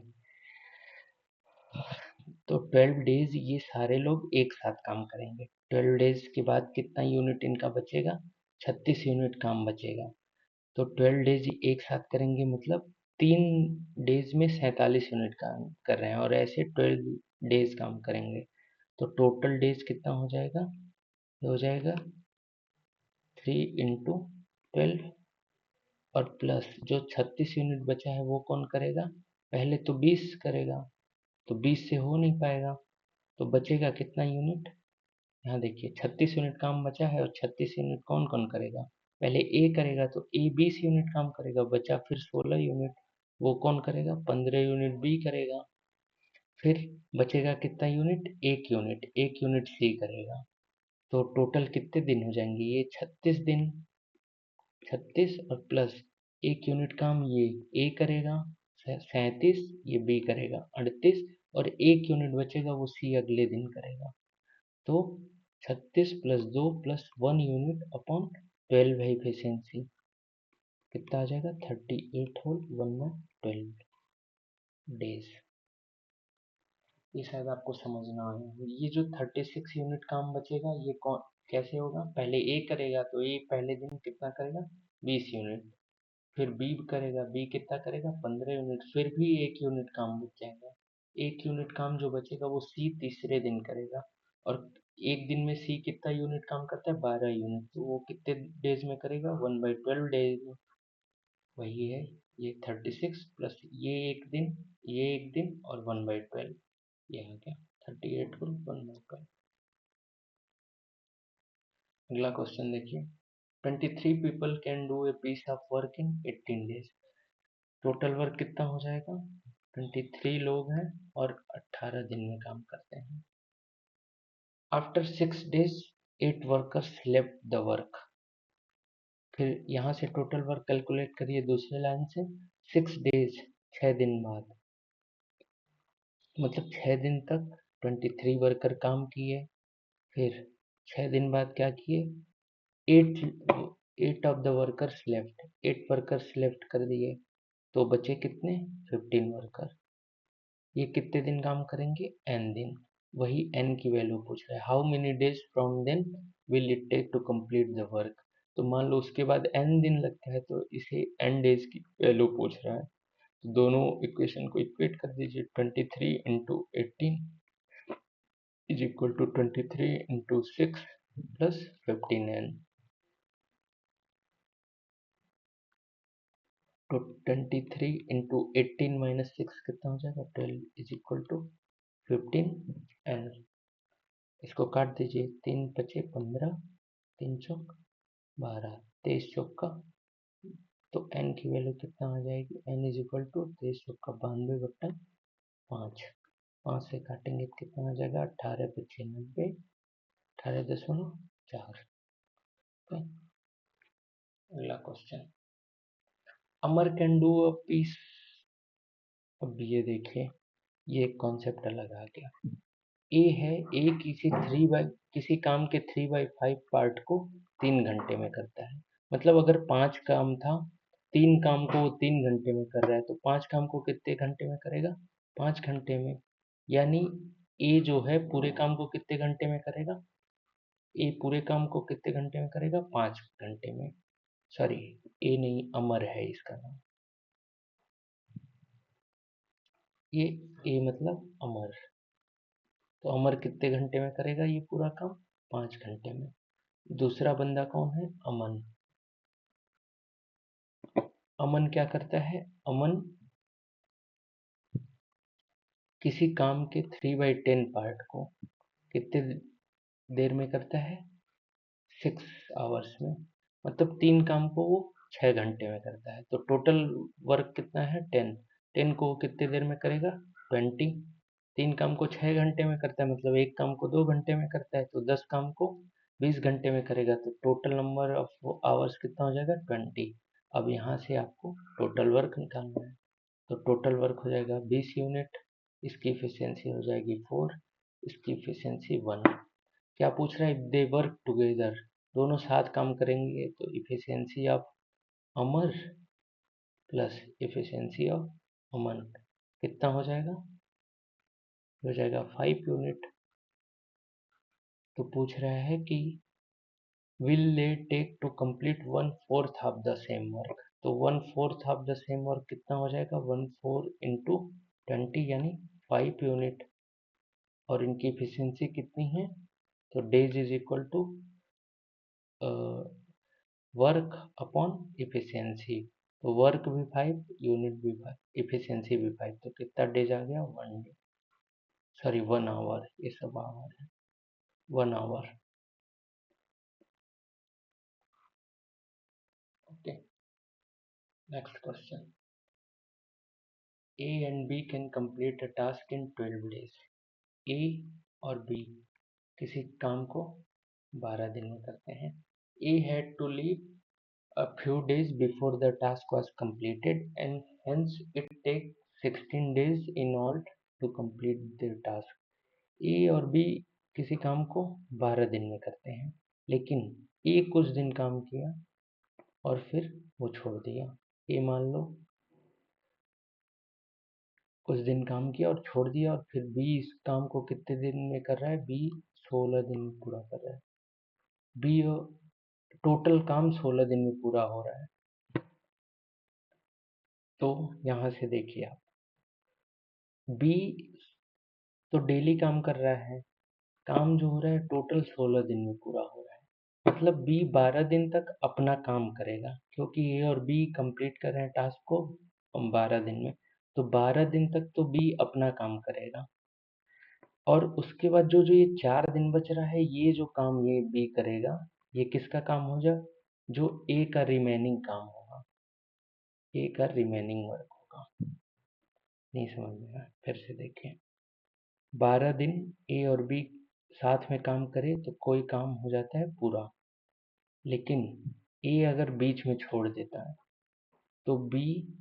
तो 12 डेज ये सारे लोग एक साथ काम करेंगे। 12 डेज के बाद कितना यूनिट इनका बचेगा, 36 यूनिट काम बचेगा। तो 12 डेज एक साथ करेंगे, मतलब 3 डेज में 47 यूनिट काम कर रहे हैं और ऐसे 12 डेज काम करेंगे। तो टोटल डेज कितना हो जाएगा, ये हो जाएगा 3 × 12 और प्लस जो 36 यूनिट बचा है वो कौन करेगा, पहले तो 20 करेगा, तो 20 से हो नहीं पाएगा, तो बचेगा कितना यूनिट, यहाँ देखिए 36 यूनिट काम बचा है और 36 यूनिट कौन कौन करेगा, पहले ए करेगा तो ए 20 यूनिट काम करेगा, बचा फिर 16 यूनिट, वो कौन करेगा, 15 यूनिट बी करेगा, फिर बचेगा कितना यूनिट, एक यूनिट सी करेगा। तो टोटल कितने दिन हो जाएंगे, ये 36 दिन, 36 और प्लस एक यूनिट काम ये ए करेगा, 37, ये बी करेगा 38, और एक यूनिट बचेगा वो सी अगले दिन करेगा। तो 36 + 2 + 1 यूनिट अपॉन 12 है इफिशियंसी, कितना आ जाएगा 38 होल 1/12 डेज। ये शायद आपको समझ ना आए, ये जो 36 यूनिट काम बचेगा ये कौन कैसे होगा, पहले ए करेगा तो ए पहले दिन कितना करेगा 20 यूनिट, फिर बी करेगा, बी कितना करेगा 15 यूनिट, फिर भी एक यूनिट काम बच जाएगा, एक यूनिट काम जो बचेगा वो सी तीसरे दिन करेगा, और एक दिन में सी कितना यूनिट काम करता है 12 यूनिट, तो वो कितने डेज में करेगा 1/12 डेज में, वही है ये 36 प्लस ये एक दिन और 1/12, ये आ गया 38 को 1/12। अगला क्वेश्चन देखिए, 23 people can do a piece of work in 18 days, total work कितना हो जाएगा, 23 लोग हैं और 18 दिन में काम करते हैं। After 6 days 8 workers left the work, फिर यहाँ से टोटल वर्क कैलकुलेट करिए दूसरे लाइन से, 6 डेज 6 दिन बाद, मतलब 6 दिन तक 23 वर्कर काम किए, फिर 6 दिन बाद क्या किए, 8 of the workers left, 8 workers left कर दिए, तो बचे कितने 15 वर्कर, ये कितने दिन काम करेंगे n दिन, वही n की वैल्यू पूछ रहा है, how many days from then will it take to complete the work, तो मान लो उसके बाद n दिन लगता है तो इसे n डेज की वैल्यू पूछ रहा है, तो दोनों इक्वेशन को इक्वेट कर दीजिए, 23 × 18 is equal to 23 × 6 plus 15n, तो 23 × 18 - 6 कितना हो जाएगा 12 इज इक्वल टू 15n, इसको काट दीजिए, 3 × 5 = 15, 3 चौक 12, 23 चौका, तो n की वैल्यू कितना आ जाएगी, n इज इक्वल टू 23 चौका 92/5, 5 से काटेंगे तो कितना आ जाएगा 18 × 5 = 90, 18.4। अगला question, Amar can do a piece, अब ये देखिए ये एक कॉन्सेप्ट अलग आ गया, ए है, ए किसी काम के 3/5 पार्ट को 3 घंटे में करता है, मतलब अगर 5 काम था, 3 काम को वो 3 घंटे में कर रहा है, तो 5 काम को कितने घंटे में करेगा 5 घंटे में, यानी ए जो है पूरे काम को कितने घंटे में करेगा, ए पूरे काम को कितने घंटे में करेगा 5 घंटे में, सॉरी ए नहीं अमर है इसका नाम, ये ए मतलब अमर, तो अमर कितने घंटे में करेगा ये पूरा काम 5 घंटे में, दूसरा बंदा कौन है अमन, अमन क्या करता है, अमन किसी काम के 3/10 पार्ट को कितने देर में करता है 6 आवर्स में, मतलब 3 काम को वो 6 घंटे में करता है, तो टोटल वर्क कितना है 10 को वो कितने देर में करेगा 20, 3 काम को 6 घंटे में करता है, मतलब एक काम को 2 घंटे में करता है, तो 10 काम को 20 घंटे में करेगा, तो टोटल नंबर ऑफ आवर्स कितना हो जाएगा 20। अब यहाँ से आपको टोटल वर्क निकालना है, तो टोटल वर्क हो जाएगा 20 यूनिट, इसकी इफिशियंसी हो जाएगी 4, इसकी इफिशियंसी 1। क्या पूछ रहा है, दे वर्क टुगेदर, दोनों साथ काम करेंगे, तो efficiency of Amar plus efficiency of Aman कितना हो जाएगा, हो जाएगा 5 यूनिट। तो पूछ रहा है कि will they take to complete 1/4 of the same work, तो 1/4 ऑफ द सेम वर्क कितना हो जाएगा 1/4 × 20 यानी 5 यूनिट, और इनकी इफिशियंसी कितनी है, तो days is equal to work upon efficiency. तो वर्क भी 5, यूनिट भी 5, इफिशियंसी भी 5, तो कितना डेज आ गया, 1 डे, सॉरी 1 आवर, ये सब आवर है, 1 hour. Okay, next question. A and B can complete a task in 12 days. A और बी किसी काम को 12 दिन में करते हैं। A had to leave a few days before the task was completed and hence it takes 16 days in all to complete the task. ए और B किसी काम को 12 दिन में करते हैं, लेकिन ए कुछ दिन काम किया और फिर वो छोड़ दिया। ए मान लो कुछ दिन काम किया और छोड़ दिया, और फिर बी इस काम को कितने दिन में कर रहा है, बी 16 दिन में पूरा कर रहा है। बी टोटल काम 16 दिन में पूरा हो रहा है। तो यहाँ से देखिए आप, बी तो डेली काम कर रहा है, काम जो हो रहा है टोटल 16 दिन में पूरा हो रहा है, मतलब बी 12 दिन तक अपना काम करेगा, क्योंकि ए और बी कंप्लीट कर रहे हैं टास्क को 12 दिन में, तो 12 दिन तक तो बी अपना काम करेगा। और उसके बाद जो जो ये 4 दिन बच रहा है, ये जो काम ये बी करेगा, ये किसका काम हो जा, जो ए का रिमेनिंग काम होगा, ए का रिमेनिंग वर्क होगा। नहीं समझ में आया, फिर से देखें। 12 दिन ए और बी साथ में काम करे तो कोई काम हो जाता है पूरा, लेकिन ए अगर बीच में छोड़ देता है तो बी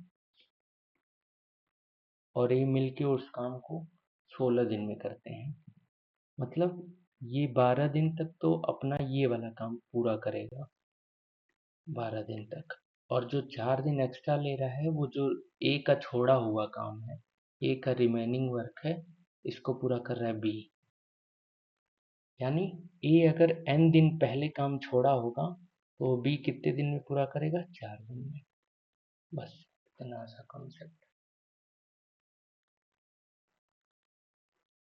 और ए मिलके उस काम को 16 दिन में करते हैं। मतलब ये 12 दिन तक तो अपना ये वाला काम पूरा करेगा 12 दिन तक, और जो 4 दिन एक्स्ट्रा ले रहा है वो जो ए का छोड़ा हुआ काम है, ए का रिमेनिंग वर्क है, इसको पूरा कर रहा है बी। यानी ए अगर n दिन पहले काम छोड़ा होगा तो बी कितने दिन में पूरा करेगा, 4 दिन में। बस इतना सा कॉन्सेप्ट।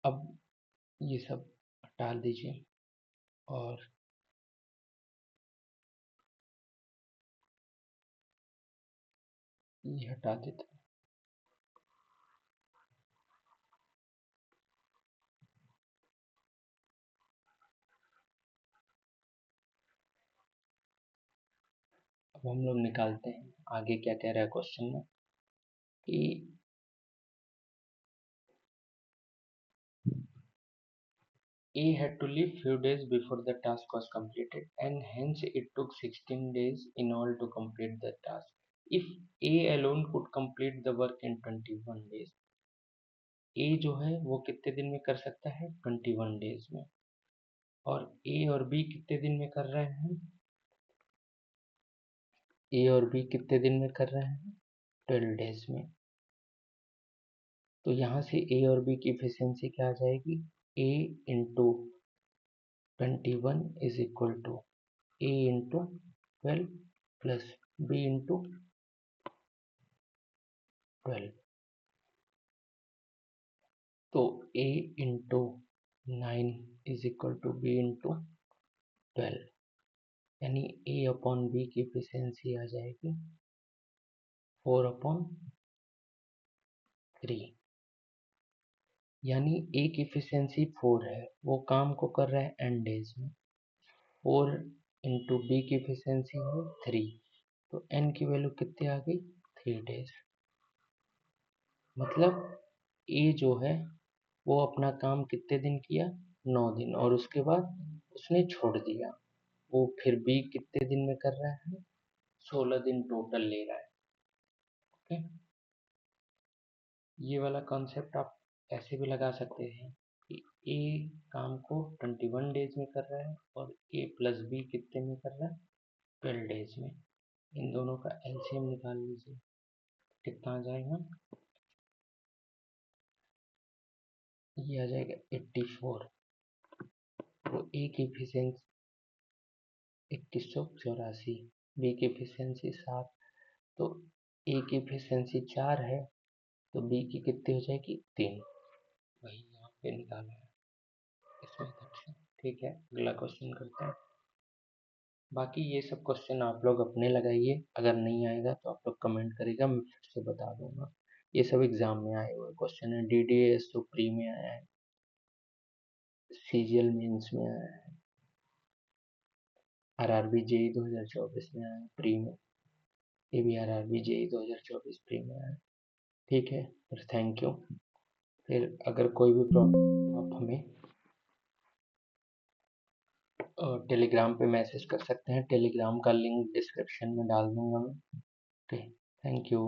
अब ये सब हटा दीजिए और ये हटा देते हैं। अब हम लोग निकालते हैं आगे क्या कह रहा है क्वेश्चन में, कि A had to leave few days before the task was completed and hence it took 16 days in all to complete the task. If A alone could complete the work in 21 days, A जो है वो कितने दिन में कर सकता है, 21 days में, और A और B कितने दिन में कर रहे हैं, A और B कितने दिन में कर रहे हैं, 12 डेज में। तो यहाँ से A और B की इफिशियंसी क्या आ जाएगी, A into 21 is equal to A into 12 plus B into 12। तो A into 9 is equal to B into 12, यानी A अपॉन B की इफिशियंसी आ जाएगी 4/3। यानी A की इफिशियंसी 4 है, वो काम को कर रहा है n डेज में, 4 इंटू B की इफिशियंसी है 3, तो n की वैल्यू कितनी आ गई, 3 डेज। मतलब A जो है वो अपना काम कितने दिन किया, 9 दिन, और उसके बाद उसने छोड़ दिया। वो फिर B कितने दिन में कर रहा है, 16 दिन टोटल ले रहा है। ओके, ये वाला कॉन्सेप्ट आप ऐसे भी लगा सकते हैं कि ए काम को 21 डेज में कर रहा है और ए प्लस बी कितने में कर रहा है, 12 डेज में। इन दोनों का एलसीएम निकाल लीजिए, कितना आ जाएगा, ये आ जाएगा 84। तो ए की इफिशियंसी 2184, बी की इफिशियंसी 7, तो ए की इफिशियंसी 4 है, तो बी की कितनी हो जाएगी, 3। वही यहाँ पे निकाला है। ठीक है, अगला क्वेश्चन करते हैं। बाकी ये सब क्वेश्चन आप लोग अपने लगाइए, अगर नहीं आएगा तो आप लोग कमेंट करिएगा, मैं फिर से बता दूंगा। ये सब एग्जाम में आए हुए क्वेश्चन है, DDAS तो प्री में आया है, CGL मेंस में आया है, RRB JEE 2024 में आया है प्री में, ये भी RRB JEE 2024 प्री में आया है। ठीक है, फिर थैंक यू। फिर अगर कोई भी प्रॉब्लम आप हमें टेलीग्राम पे मैसेज कर सकते हैं, टेलीग्राम का लिंक डिस्क्रिप्शन में डाल दूंगा मैं। Okay, thank you.